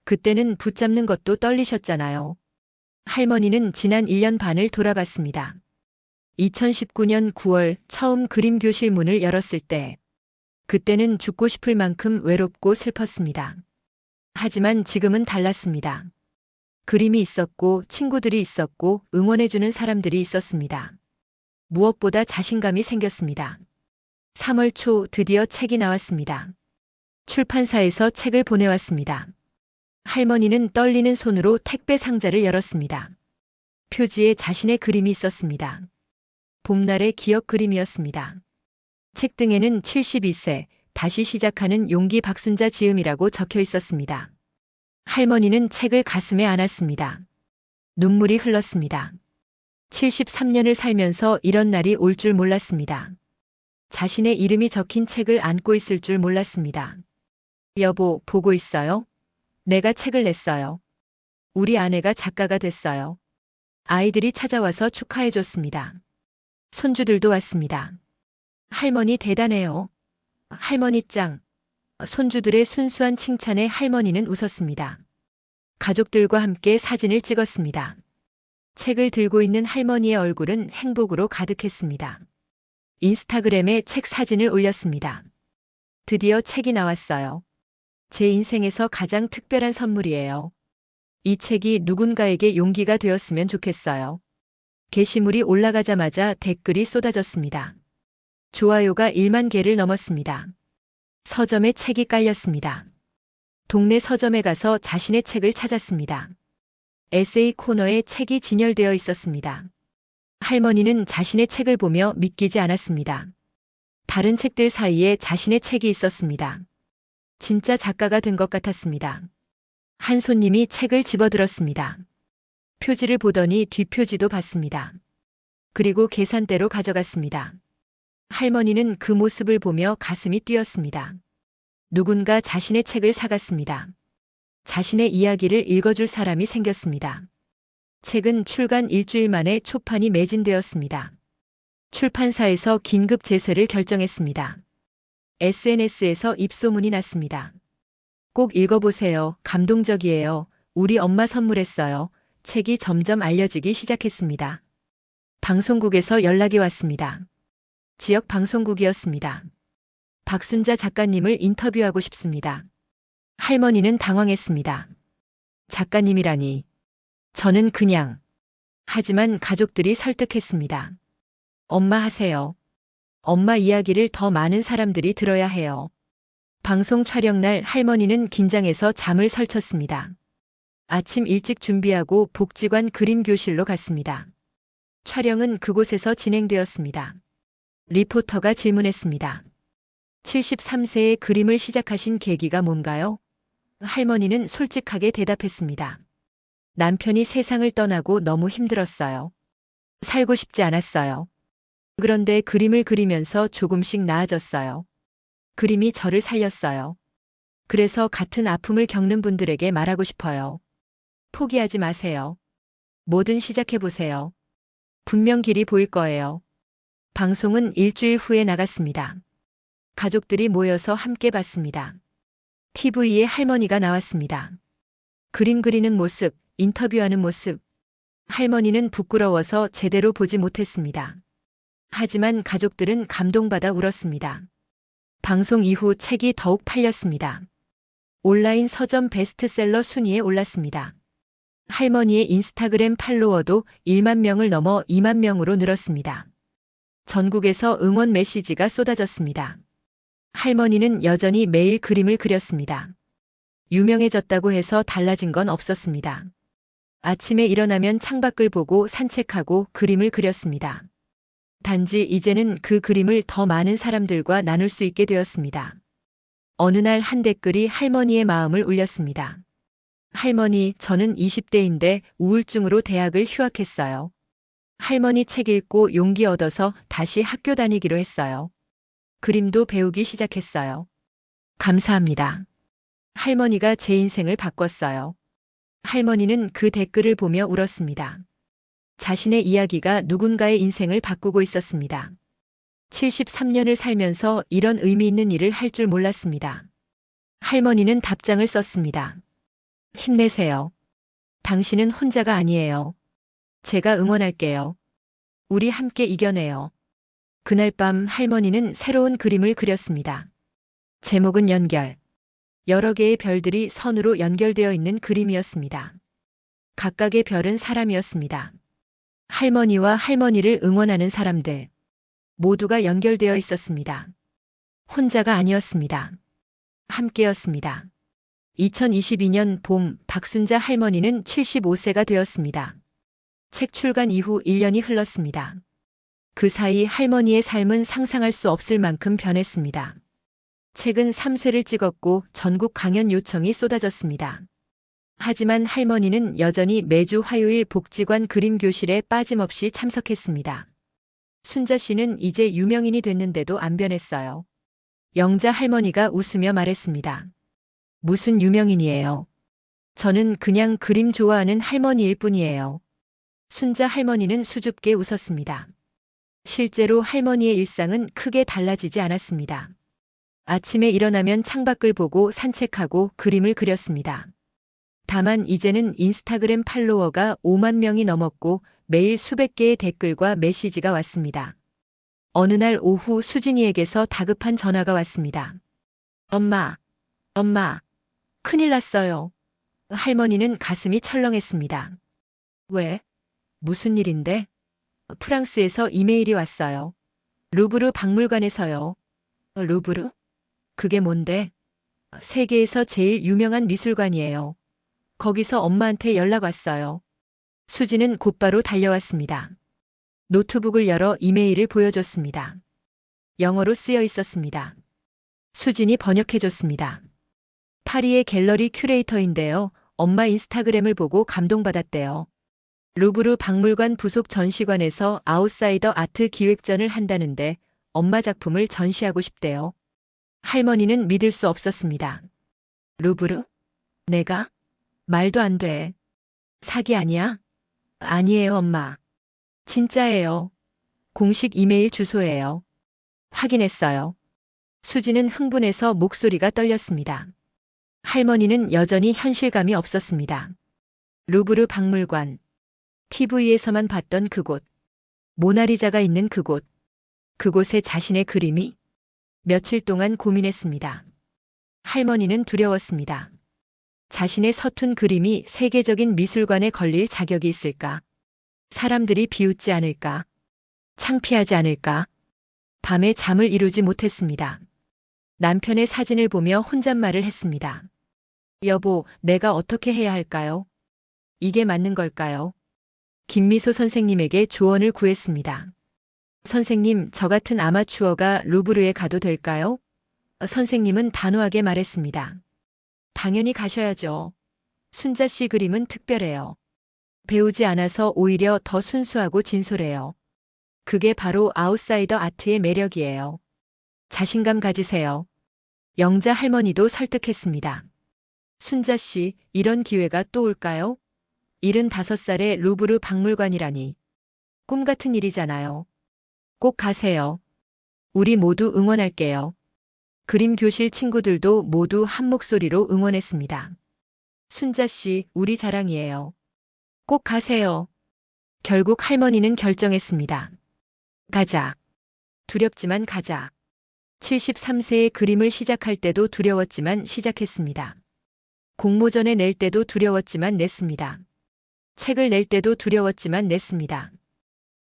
그때는 붙잡는 것도 떨리셨잖아요. 할머니는 지난 1년 반을 돌아봤습니다. 2019년 9월 처음 그림교실 문을 열었을 때, 그때는 죽고 싶을 만큼 외롭고 슬펐습니다. 하지만 지금은 달랐습니다. 그림이 있었고 친구들이 있었고 응원해주는 사람들이 있었습니다. 무엇보다 자신감이 생겼습니다. 3월 초 드디어 책이 나왔습니다. 출판사에서 책을 보내왔습니다. 할머니는 떨리는 손으로 택배 상자를 열었습니다. 표지에 자신의 그림이 있었습니다. 봄날의 기억 그림이었습니다. 책등에는 72세, 다시 시작하는 용기 박순자 지음이라고 적혀 있었습니다. 할머니는 책을 가슴에 안았습니다. 눈물이 흘렀습니다. 73년을 살면서 이런 날이 올 줄 몰랐습니다. 자신의 이름이 적힌 책을 안고 있을 줄 몰랐습니다. 여보, 보고 있어요? 내가 책을 냈어요. 우리 아내가 작가가 됐어요. 아이들이 찾아와서 축하해줬습니다. 손주들도 왔습니다. 할머니 대단해요. 할머니 짱. 손주들의 순수한 칭찬에 할머니는 웃었습니다. 가족들과 함께 사진을 찍었습니다. 책을 들고 있는 할머니의 얼굴은 행복으로 가득했습니다. 인스타그램에 책 사진을 올렸습니다. 드디어 책이 나왔어요. 제 인생에서 가장 특별한 선물이에요. 이 책이 누군가에게 용기가 되었으면 좋겠어요. 게시물이 올라가자마자 댓글이 쏟아졌습니다. 좋아요가 1만 개를 넘었습니다. 서점에 책이 깔렸습니다. 동네 서점에 가서 자신의 책을 찾았습니다. 에세이 코너에 책이 진열되어 있었습니다. 할머니는 자신의 책을 보며 믿기지 않았습니다. 다른 책들 사이에 자신의 책이 있었습니다. 진짜 작가가 된 것 같았습니다. 한 손님이 책을 집어들었습니다. 표지를 보더니 뒷표지도 봤습니다. 그리고 계산대로 가져갔습니다. 할머니는 그 모습을 보며 가슴이 뛰었습니다. 누군가 자신의 책을 사갔습니다. 자신의 이야기를 읽어줄 사람이 생겼습니다. 책은 출간 일주일 만에 초판이 매진되었습니다. 출판사에서 긴급 제쇄를 결정했습니다. SNS에서 입소문이 났습니다. 꼭 읽어보세요. 감동적이에요. 우리 엄마 선물했어요. 책이 점점 알려지기 시작했습니다. 방송국에서 연락이 왔습니다. 지역 방송국이었습니다. 박순자 작가님을 인터뷰하고 싶습니다. 할머니는 당황했습니다. 작가님이라니. 저는 그냥. 하지만 가족들이 설득했습니다. 엄마 하세요. 엄마 이야기를 더 많은 사람들이 들어야 해요. 방송 촬영 날 할머니는 긴장해서 잠을 설쳤습니다. 아침 일찍 준비하고 복지관 그림 교실로 갔습니다. 촬영은 그곳에서 진행되었습니다. 리포터가 질문했습니다. 73세의 그림을 시작하신 계기가 뭔가요? 할머니는 솔직하게 대답했습니다. 남편이 세상을 떠나고 너무 힘들었어요. 살고 싶지 않았어요. 그런데 그림을 그리면서 조금씩 나아졌어요. 그림이 저를 살렸어요. 그래서 같은 아픔을 겪는 분들에게 말하고 싶어요. 포기하지 마세요. 뭐든 시작해보세요. 분명 길이 보일 거예요. 방송은 일주일 후에 나갔습니다. 가족들이 모여서 함께 봤습니다. TV에 할머니가 나왔습니다. 그림 그리는 모습, 인터뷰하는 모습. 할머니는 부끄러워서 제대로 보지 못했습니다. 하지만 가족들은 감동받아 울었습니다. 방송 이후 책이 더욱 팔렸습니다. 온라인 서점 베스트셀러 순위에 올랐습니다. 할머니의 인스타그램 팔로워도 1만 명을 넘어 2만 명으로 늘었습니다. 전국에서 응원 메시지가 쏟아졌습니다. 할머니는 여전히 매일 그림을 그렸습니다. 유명해졌다고 해서 달라진 건 없었습니다. 아침에 일어나면 창밖을 보고 산책하고 그림을 그렸습니다. 단지 이제는 그 그림을 더 많은 사람들과 나눌 수 있게 되었습니다. 어느 날 한 댓글이 할머니의 마음을 울렸습니다. 할머니, 저는 20대인데 우울증으로 대학을 휴학했어요. 할머니 책 읽고 용기 얻어서 다시 학교 다니기로 했어요. 그림도 배우기 시작했어요. 감사합니다. 할머니가 제 인생을 바꿨어요. 할머니는 그 댓글을 보며 울었습니다. 자신의 이야기가 누군가의 인생을 바꾸고 있었습니다. 73년을 살면서 이런 의미 있는 일을 할 줄 몰랐습니다. 할머니는 답장을 썼습니다. 힘내세요. 당신은 혼자가 아니에요. 제가 응원할게요. 우리 함께 이겨내요. 그날 밤 할머니는 새로운 그림을 그렸습니다. 제목은 연결. 여러 개의 별들이 선으로 연결되어 있는 그림이었습니다. 각각의 별은 사람이었습니다. 할머니와 할머니를 응원하는 사람들. 모두가 연결되어 있었습니다. 혼자가 아니었습니다. 함께였습니다. 2022년 봄 박순자 할머니는 75세가 되었습니다. 책 출간 이후 1년이 흘렀습니다. 그 사이 할머니의 삶은 상상할 수 없을 만큼 변했습니다. 책은 3쇄를 찍었고 전국 강연 요청이 쏟아졌습니다. 하지만 할머니는 여전히 매주 화요일 복지관 그림 교실에 빠짐없이 참석했습니다. 순자 씨는 이제 유명인이 됐는데도 안 변했어요. 영자 할머니가 웃으며 말했습니다. 무슨 유명인이에요? 저는 그냥 그림 좋아하는 할머니일 뿐이에요. 순자 할머니는 수줍게 웃었습니다. 실제로 할머니의 일상은 크게 달라지지 않았습니다. 아침에 일어나면 창밖을 보고 산책하고 그림을 그렸습니다. 다만 이제는 인스타그램 팔로워가 5만 명이 넘었고 매일 수백 개의 댓글과 메시지가 왔습니다. 어느 날 오후 수진이에게서 다급한 전화가 왔습니다. 엄마, 큰일 났어요. 할머니는 가슴이 철렁했습니다. 왜? 무슨 일인데? 프랑스에서 이메일이 왔어요. 루브르 박물관에서요. 루브르? 그게 뭔데? 세계에서 제일 유명한 미술관이에요. 거기서 엄마한테 연락 왔어요. 수지는 곧바로 달려왔습니다. 노트북을 열어 이메일을 보여줬습니다. 영어로 쓰여 있었습니다. 수진이 번역해줬습니다. 파리의 갤러리 큐레이터인데요. 엄마 인스타그램을 보고 감동받았대요. 루브르 박물관 부속 전시관에서 아웃사이더 아트 기획전을 한다는데 엄마 작품을 전시하고 싶대요. 할머니는 믿을 수 없었습니다. 루브르? 내가? 말도 안 돼. 사기 아니야? 아니에요, 엄마. 진짜예요. 공식 이메일 주소예요. 확인했어요. 수지는 흥분해서 목소리가 떨렸습니다. 할머니는 여전히 현실감이 없었습니다. 루브르 박물관. TV에서만 봤던 그곳. 모나리자가 있는 그곳. 그곳에 자신의 그림이? 며칠 동안 고민했습니다. 할머니는 두려웠습니다. 자신의 서툰 그림이 세계적인 미술관에 걸릴 자격이 있을까? 사람들이 비웃지 않을까? 창피하지 않을까? 밤에 잠을 이루지 못했습니다. 남편의 사진을 보며 혼잣말을 했습니다. 여보, 내가 어떻게 해야 할까요? 이게 맞는 걸까요? 김미소 선생님에게 조언을 구했습니다. 선생님, 저 같은 아마추어가 루브르에 가도 될까요? 선생님은 단호하게 말했습니다. 당연히 가셔야죠. 순자 씨 그림은 특별해요. 배우지 않아서 오히려 더 순수하고 진솔해요. 그게 바로 아웃사이더 아트의 매력이에요. 자신감 가지세요. 영자 할머니도 설득했습니다. 순자 씨, 이런 기회가 또 올까요? 75살의 루브르 박물관이라니. 꿈 같은 일이잖아요. 꼭 가세요. 우리 모두 응원할게요. 그림 교실 친구들도 모두 한 목소리로 응원했습니다. 순자 씨, 우리 자랑이에요. 꼭 가세요. 결국 할머니는 결정했습니다. 가자. 두렵지만 가자. 73세의 그림을 시작할 때도 두려웠지만 시작했습니다. 공모전에 낼 때도 두려웠지만 냈습니다. 책을 낼 때도 두려웠지만 냈습니다.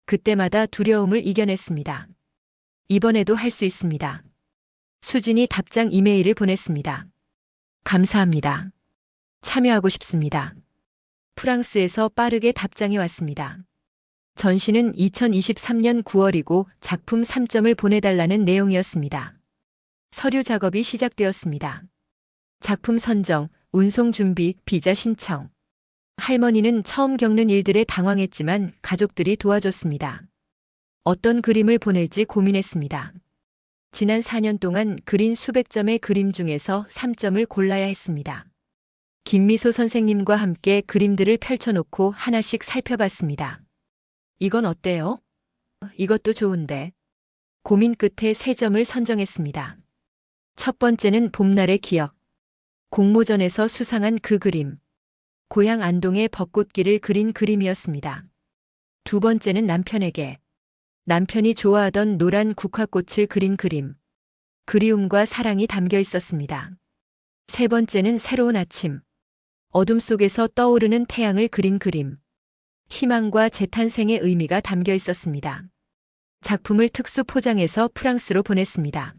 그때마다 두려움을 이겨냈습니다. 이번에도 할 수 있습니다. 수진이 답장 이메일을 보냈습니다. 감사합니다. 참여하고 싶습니다. 프랑스에서 빠르게 답장이 왔습니다. 전시는 2023년 9월이고 작품 3점을 보내달라는 내용이었습니다. 서류 작업이 시작되었습니다. 작품 선정, 운송 준비, 비자 신청. 할머니는 처음 겪는 일들에 당황했지만 가족들이 도와줬습니다. 어떤 그림을 보낼지 고민했습니다. 지난 4년 동안 그린 수백 점의 그림 중에서 3점을 골라야 했습니다. 김미소 선생님과 함께 그림들을 펼쳐놓고 하나씩 살펴봤습니다. 이건 어때요? 이것도 좋은데. 고민 끝에 3점을 선정했습니다. 첫 번째는 봄날의 기억. 공모전에서 수상한 그 그림. 고향 안동의 벚꽃길을 그린 그림이었습니다. 두 번째는 남편에게. 남편이 좋아하던 노란 국화꽃을 그린 그림. 그리움과 사랑이 담겨 있었습니다. 세 번째는 새로운 아침. 어둠 속에서 떠오르는 태양을 그린 그림. 희망과 재탄생의 의미가 담겨 있었습니다. 작품을 특수 포장해서 프랑스로 보냈습니다.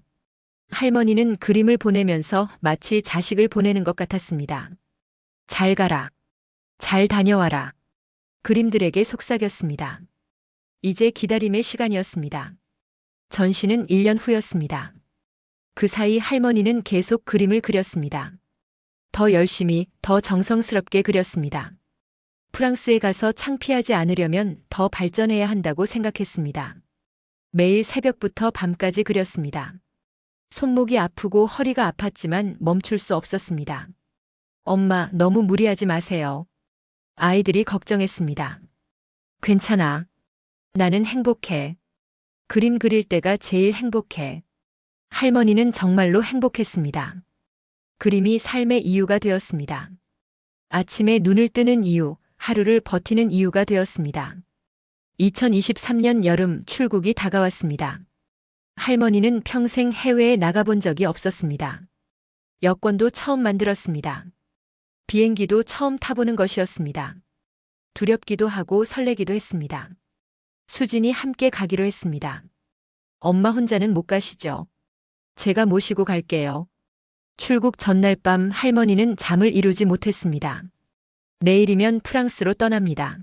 할머니는 그림을 보내면서 마치 자식을 보내는 것 같았습니다. 잘 가라. 잘 다녀와라. 그림들에게 속삭였습니다. 이제 기다림의 시간이었습니다. 전시는 1년 후였습니다. 그 사이 할머니는 계속 그림을 그렸습니다. 더 열심히, 더 정성스럽게 그렸습니다. 프랑스에 가서 창피하지 않으려면 더 발전해야 한다고 생각했습니다. 매일 새벽부터 밤까지 그렸습니다. 손목이 아프고 허리가 아팠지만 멈출 수 없었습니다. 엄마, 너무 무리하지 마세요. 아이들이 걱정했습니다. 괜찮아. 나는 행복해. 그림 그릴 때가 제일 행복해. 할머니는 정말로 행복했습니다. 그림이 삶의 이유가 되었습니다. 아침에 눈을 뜨는 이유, 하루를 버티는 이유가 되었습니다. 2023년 여름 출국이 다가왔습니다. 할머니는 평생 해외에 나가본 적이 없었습니다. 여권도 처음 만들었습니다. 비행기도 처음 타보는 것이었습니다. 두렵기도 하고 설레기도 했습니다. 수진이 함께 가기로 했습니다. 엄마 혼자는 못 가시죠? 제가 모시고 갈게요. 출국 전날 밤 할머니는 잠을 이루지 못했습니다. 내일이면 프랑스로 떠납니다.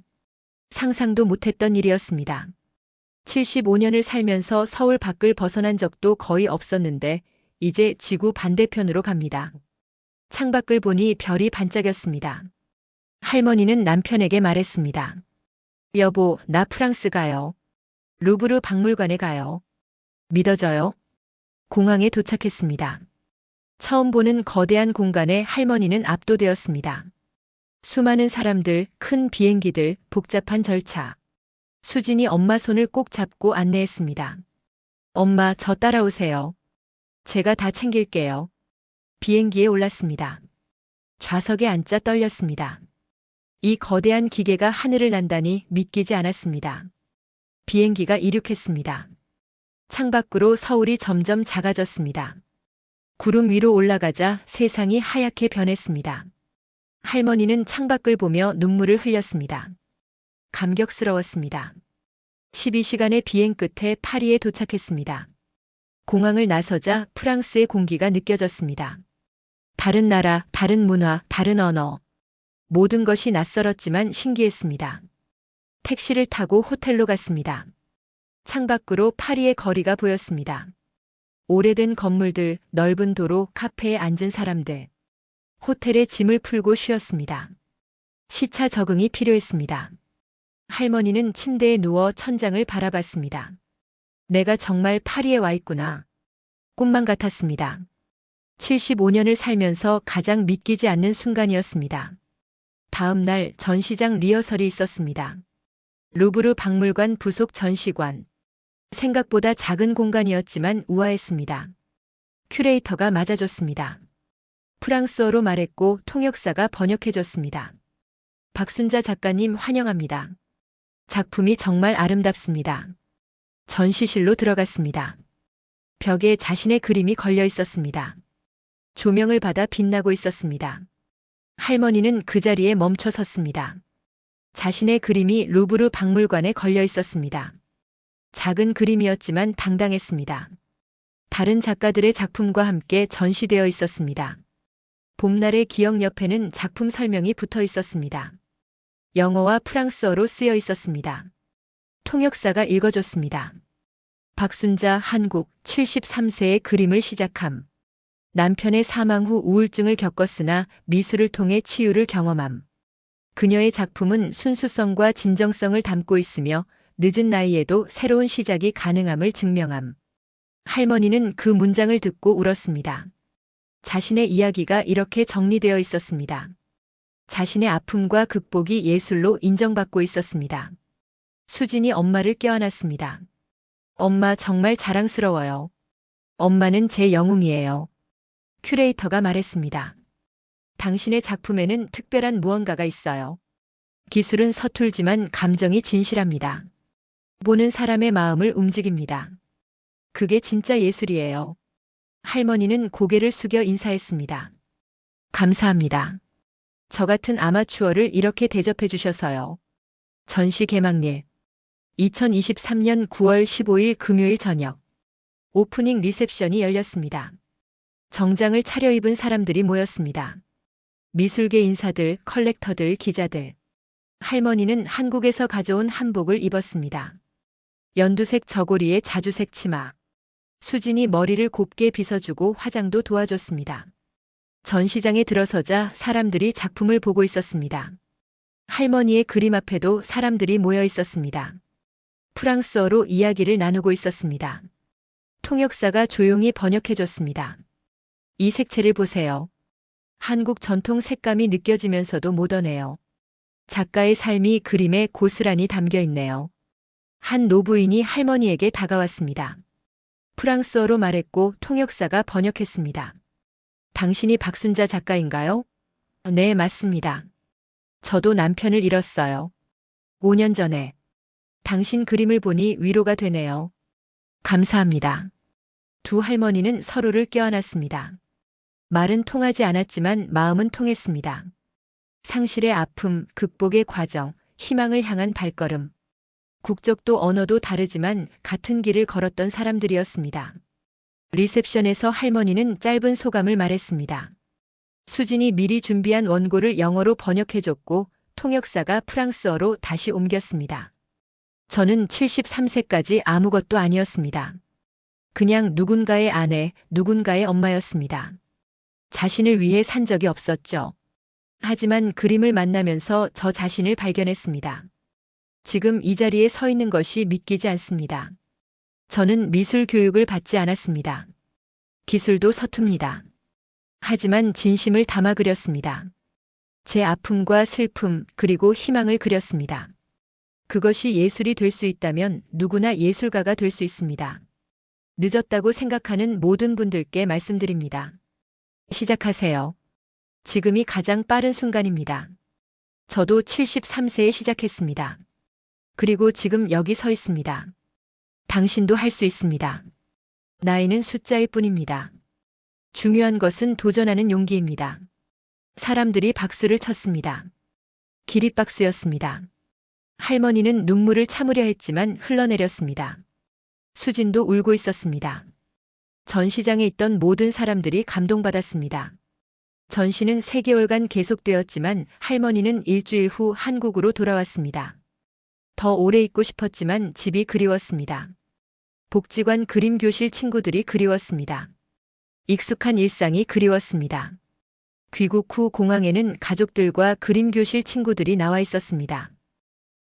상상도 못했던 일이었습니다. 75년을 살면서 서울 밖을 벗어난 적도 거의 없었는데 이제 지구 반대편으로 갑니다. 창밖을 보니 별이 반짝였습니다. 할머니는 남편에게 말했습니다. 여보, 나 프랑스 가요. 루브르 박물관에 가요. 믿어져요? 공항에 도착했습니다. 처음 보는 거대한 공간에 할머니는 압도되었습니다. 수많은 사람들, 큰 비행기들, 복잡한 절차. 수진이 엄마 손을 꼭 잡고 안내했습니다. 엄마, 저 따라오세요. 제가 다 챙길게요. 비행기에 올랐습니다. 좌석에 앉자 떨렸습니다. 이 거대한 기계가 하늘을 난다니 믿기지 않았습니다. 비행기가 이륙했습니다. 창밖으로 서울이 점점 작아졌습니다. 구름 위로 올라가자 세상이 하얗게 변했습니다. 할머니는 창밖을 보며 눈물을 흘렸습니다. 감격스러웠습니다. 12시간의 비행 끝에 파리에 도착했습니다. 공항을 나서자 프랑스의 공기가 느껴졌습니다. 다른 나라, 다른 문화, 다른 언어. 모든 것이 낯설었지만 신기했습니다. 택시를 타고 호텔로 갔습니다. 창밖으로 파리의 거리가 보였습니다. 오래된 건물들, 넓은 도로, 카페에 앉은 사람들. 호텔에 짐을 풀고 쉬었습니다. 시차 적응이 필요했습니다. 할머니는 침대에 누워 천장을 바라봤습니다. 내가 정말 파리에 와 있구나. 꿈만 같았습니다. 75년을 살면서 가장 믿기지 않는 순간이었습니다. 다음 날 전시장 리허설이 있었습니다. 루브르 박물관 부속 전시관. 생각보다 작은 공간이었지만 우아했습니다. 큐레이터가 맞아줬습니다. 프랑스어로 말했고 통역사가 번역해줬습니다. 박순자 작가님 환영합니다. 작품이 정말 아름답습니다. 전시실로 들어갔습니다. 벽에 자신의 그림이 걸려 있었습니다. 조명을 받아 빛나고 있었습니다. 할머니는 그 자리에 멈춰 섰습니다. 자신의 그림이 루브르 박물관에 걸려 있었습니다. 작은 그림이었지만 당당했습니다. 다른 작가들의 작품과 함께 전시되어 있었습니다. 봄날의 기억 옆에는 작품 설명이 붙어 있었습니다. 영어와 프랑스어로 쓰여 있었습니다. 통역사가 읽어줬습니다. 박순자 한국 73세의 그림을 시작함. 남편의 사망 후 우울증을 겪었으나 미술을 통해 치유를 경험함. 그녀의 작품은 순수성과 진정성을 담고 있으며 늦은 나이에도 새로운 시작이 가능함을 증명함. 할머니는 그 문장을 듣고 울었습니다. 자신의 이야기가 이렇게 정리되어 있었습니다. 자신의 아픔과 극복이 예술로 인정받고 있었습니다. 수진이 엄마를 껴안았습니다. 엄마 정말 자랑스러워요. 엄마는 제 영웅이에요. 큐레이터가 말했습니다. 당신의 작품에는 특별한 무언가가 있어요. 기술은 서툴지만 감정이 진실합니다. 보는 사람의 마음을 움직입니다. 그게 진짜 예술이에요. 할머니는 고개를 숙여 인사했습니다. 감사합니다. 저 같은 아마추어를 이렇게 대접해 주셔서요. 전시 개막일 2023년 9월 15일 금요일 저녁 오프닝 리셉션이 열렸습니다. 정장을 차려입은 사람들이 모였습니다. 미술계 인사들, 컬렉터들, 기자들. 할머니는 한국에서 가져온 한복을 입었습니다. 연두색 저고리에 자주색 치마. 수진이 머리를 곱게 빗어주고 화장도 도와줬습니다. 전시장에 들어서자 사람들이 작품을 보고 있었습니다. 할머니의 그림 앞에도 사람들이 모여 있었습니다. 프랑스어로 이야기를 나누고 있었습니다. 통역사가 조용히 번역해줬습니다. 이 색채를 보세요. 한국 전통 색감이 느껴지면서도 모던해요. 작가의 삶이 그림에 고스란히 담겨 있네요. 한 노부인이 할머니에게 다가왔습니다. 프랑스어로 말했고 통역사가 번역했습니다. 당신이 박순자 작가인가요? 네, 맞습니다. 저도 남편을 잃었어요. 5년 전에. 당신 그림을 보니 위로가 되네요. 감사합니다. 두 할머니는 서로를 껴안았습니다. 말은 통하지 않았지만 마음은 통했습니다. 상실의 아픔, 극복의 과정, 희망을 향한 발걸음. 국적도 언어도 다르지만 같은 길을 걸었던 사람들이었습니다. 리셉션에서 할머니는 짧은 소감을 말했습니다. 수진이 미리 준비한 원고를 영어로 번역해줬고 통역사가 프랑스어로 다시 옮겼습니다. 저는 73세까지 아무것도 아니었습니다. 그냥 누군가의 아내, 누군가의 엄마였습니다. 자신을 위해 산 적이 없었죠. 하지만 그림을 만나면서 저 자신을 발견했습니다. 지금 이 자리에 서 있는 것이 믿기지 않습니다. 저는 미술 교육을 받지 않았습니다. 기술도 서툽니다. 하지만 진심을 담아 그렸습니다. 제 아픔과 슬픔 그리고 희망을 그렸습니다. 그것이 예술이 될 수 있다면 누구나 예술가가 될 수 있습니다. 늦었다고 생각하는 모든 분들께 말씀드립니다. 시작하세요. 지금이 가장 빠른 순간입니다. 저도 73세에 시작했습니다. 그리고 지금 여기 서 있습니다. 당신도 할 수 있습니다. 나이는 숫자일 뿐입니다. 중요한 것은 도전하는 용기입니다. 사람들이 박수를 쳤습니다. 기립박수였습니다. 할머니는 눈물을 참으려 했지만 흘러내렸습니다. 수진도 울고 있었습니다. 전시장에 있던 모든 사람들이 감동받았습니다. 전시는 3개월간 계속되었지만 할머니는 일주일 후 한국으로 돌아왔습니다. 더 오래 있고 싶었지만 집이 그리웠습니다. 복지관 그림교실 친구들이 그리웠습니다. 익숙한 일상이 그리웠습니다. 귀국 후 공항에는 가족들과 그림교실 친구들이 나와 있었습니다.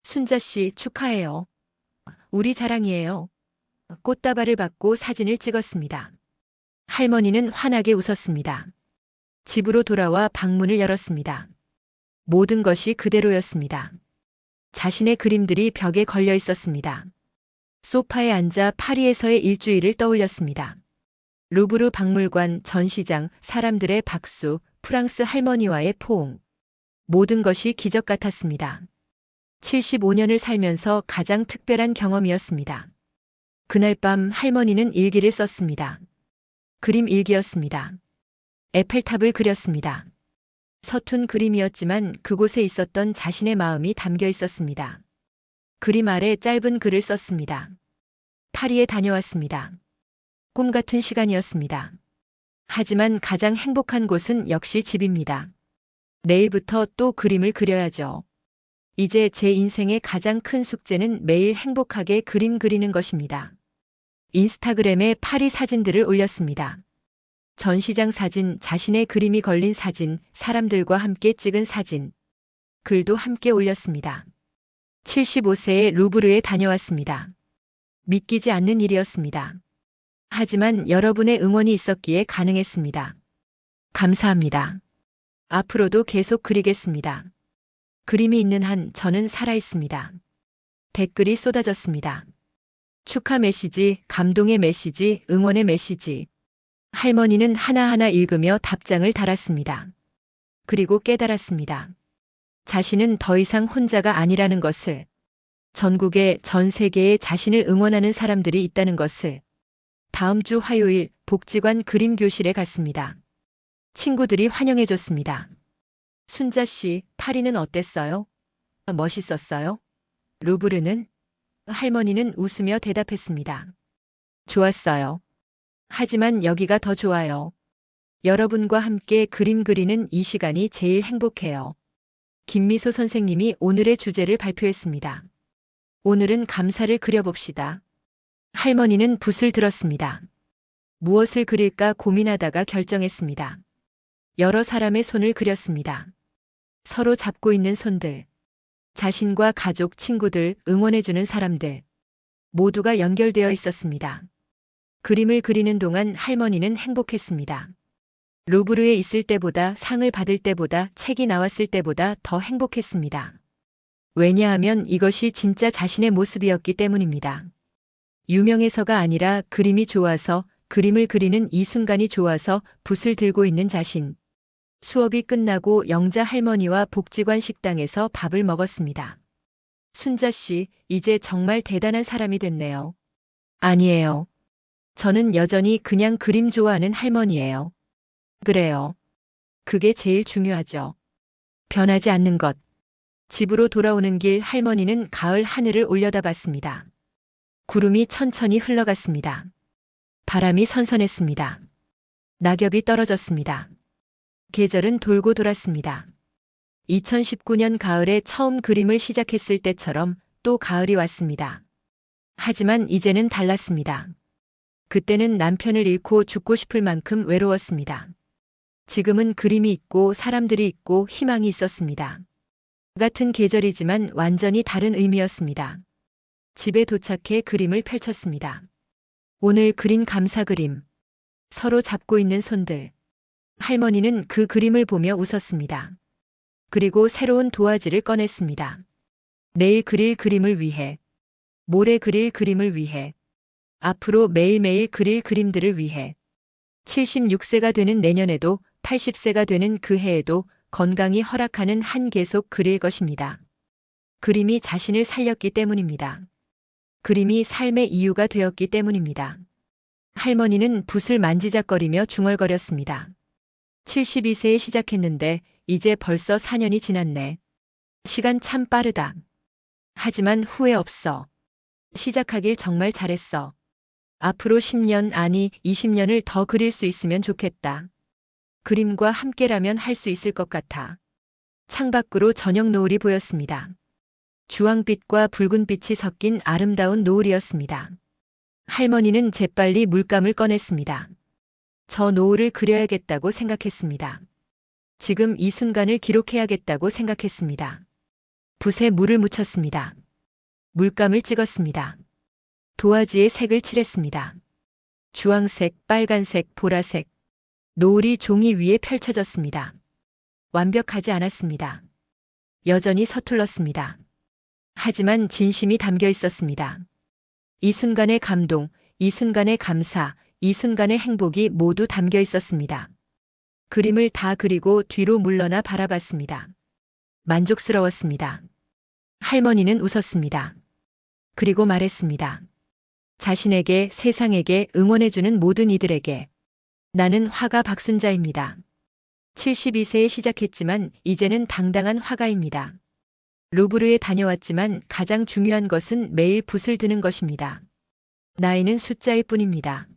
순자 씨 축하해요. 우리 자랑이에요. 꽃다발을 받고 사진을 찍었습니다. 할머니는 환하게 웃었습니다. 집으로 돌아와 방문을 열었습니다. 모든 것이 그대로였습니다. 자신의 그림들이 벽에 걸려 있었습니다. 소파에 앉아 파리에서의 일주일을 떠올렸습니다. 루브르 박물관, 전시장, 사람들의 박수, 프랑스 할머니와의 포옹. 모든 것이 기적 같았습니다. 75년을 살면서 가장 특별한 경험이었습니다. 그날 밤 할머니는 일기를 썼습니다. 그림 일기였습니다. 에펠탑을 그렸습니다. 서툰 그림이었지만 그곳에 있었던 자신의 마음이 담겨 있었습니다. 그림 아래 짧은 글을 썼습니다. 파리에 다녀왔습니다. 꿈 같은 시간이었습니다. 하지만 가장 행복한 곳은 역시 집입니다. 내일부터 또 그림을 그려야죠. 이제 제 인생의 가장 큰 숙제는 매일 행복하게 그림 그리는 것입니다. 인스타그램에 파리 사진들을 올렸습니다. 전시장 사진, 자신의 그림이 걸린 사진, 사람들과 함께 찍은 사진. 글도 함께 올렸습니다. 75세에 루브르에 다녀왔습니다. 믿기지 않는 일이었습니다. 하지만 여러분의 응원이 있었기에 가능했습니다. 감사합니다. 앞으로도 계속 그리겠습니다. 그림이 있는 한 저는 살아있습니다. 댓글이 쏟아졌습니다. 축하 메시지, 감동의 메시지, 응원의 메시지. 할머니는 하나하나 읽으며 답장을 달았습니다. 그리고 깨달았습니다. 자신은 더 이상 혼자가 아니라는 것을, 전국에 전 세계에 자신을 응원하는 사람들이 있다는 것을. 다음 주 화요일 복지관 그림 교실에 갔습니다. 친구들이 환영해줬습니다. 순자 씨, 파리는 어땠어요? 멋있었어요? 루브르는? 할머니는 웃으며 대답했습니다. 좋았어요. 하지만 여기가 더 좋아요. 여러분과 함께 그림 그리는 이 시간이 제일 행복해요. 김미소 선생님이 오늘의 주제를 발표했습니다. 오늘은 감사를 그려봅시다. 할머니는 붓을 들었습니다. 무엇을 그릴까 고민하다가 결정했습니다. 여러 사람의 손을 그렸습니다. 서로 잡고 있는 손들. 자신과 가족, 친구들, 응원해주는 사람들. 모두가 연결되어 있었습니다. 그림을 그리는 동안 할머니는 행복했습니다. 루브르에 있을 때보다, 상을 받을 때보다, 책이 나왔을 때보다 더 행복했습니다. 왜냐하면 이것이 진짜 자신의 모습이었기 때문입니다. 유명해서가 아니라 그림이 좋아서, 그림을 그리는 이 순간이 좋아서 붓을 들고 있는 자신. 수업이 끝나고 영자 할머니와 복지관 식당에서 밥을 먹었습니다. 순자 씨, 이제 정말 대단한 사람이 됐네요. 아니에요. 저는 여전히 그냥 그림 좋아하는 할머니예요. 그래요. 그게 제일 중요하죠. 변하지 않는 것. 집으로 돌아오는 길 할머니는 가을 하늘을 올려다봤습니다. 구름이 천천히 흘러갔습니다. 바람이 선선했습니다. 낙엽이 떨어졌습니다. 계절은 돌고 돌았습니다. 2019년 가을에 처음 그림을 시작했을 때처럼 또 가을이 왔습니다. 하지만 이제는 달랐습니다. 그때는 남편을 잃고 죽고 싶을 만큼 외로웠습니다. 지금은 그림이 있고 사람들이 있고 희망이 있었습니다. 같은 계절이지만 완전히 다른 의미였습니다. 집에 도착해 그림을 펼쳤습니다. 오늘 그린 감사 그림. 서로 잡고 있는 손들. 할머니는 그 그림을 보며 웃었습니다. 그리고 새로운 도화지를 꺼냈습니다. 내일 그릴 그림을 위해. 모레 그릴 그림을 위해. 앞으로 매일매일 그릴 그림들을 위해. 76세가 되는 내년에도 80세가 되는 그 해에도 건강이 허락하는 한 계속 그릴 것입니다. 그림이 자신을 살렸기 때문입니다. 그림이 삶의 이유가 되었기 때문입니다. 할머니는 붓을 만지작거리며 중얼거렸습니다. 72세에 시작했는데 이제 벌써 4년이 지났네. 시간 참 빠르다. 하지만 후회 없어. 시작하길 정말 잘했어. 앞으로 10년, 아니 20년을 더 그릴 수 있으면 좋겠다. 그림과 함께라면 할 수 있을 것 같아. 창밖으로 저녁 노을이 보였습니다. 주황빛과 붉은빛이 섞인 아름다운 노을이었습니다. 할머니는 재빨리 물감을 꺼냈습니다. 저 노을을 그려야겠다고 생각했습니다. 지금 이 순간을 기록해야겠다고 생각했습니다. 붓에 물을 묻혔습니다. 물감을 찍었습니다. 도화지에 색을 칠했습니다. 주황색, 빨간색, 보라색. 노을이 종이 위에 펼쳐졌습니다. 완벽하지 않았습니다. 여전히 서툴렀습니다. 하지만 진심이 담겨 있었습니다. 이 순간의 감동, 이 순간의 감사, 이 순간의 행복이 모두 담겨 있었습니다. 그림을 다 그리고 뒤로 물러나 바라봤습니다. 만족스러웠습니다. 할머니는 웃었습니다. 그리고 말했습니다. 자신에게, 세상에게, 응원해주는 모든 이들에게. 나는 화가 박순자입니다. 72세에 시작했지만 이제는 당당한 화가입니다. 루브르에 다녀왔지만 가장 중요한 것은 매일 붓을 드는 것입니다. 나이는 숫자일 뿐입니다.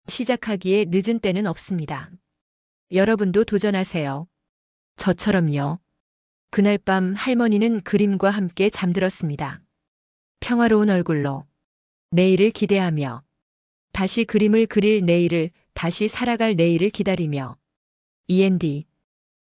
시작하기에 늦은 때는 없습니다. 여러분도 도전하세요. 저처럼요. 그날 밤 할머니는 그림과 함께 잠들었습니다. 평화로운 얼굴로 내일을 기대하며 다시 그림을 그릴 내일을, 다시 살아갈 내일을 기다리며 END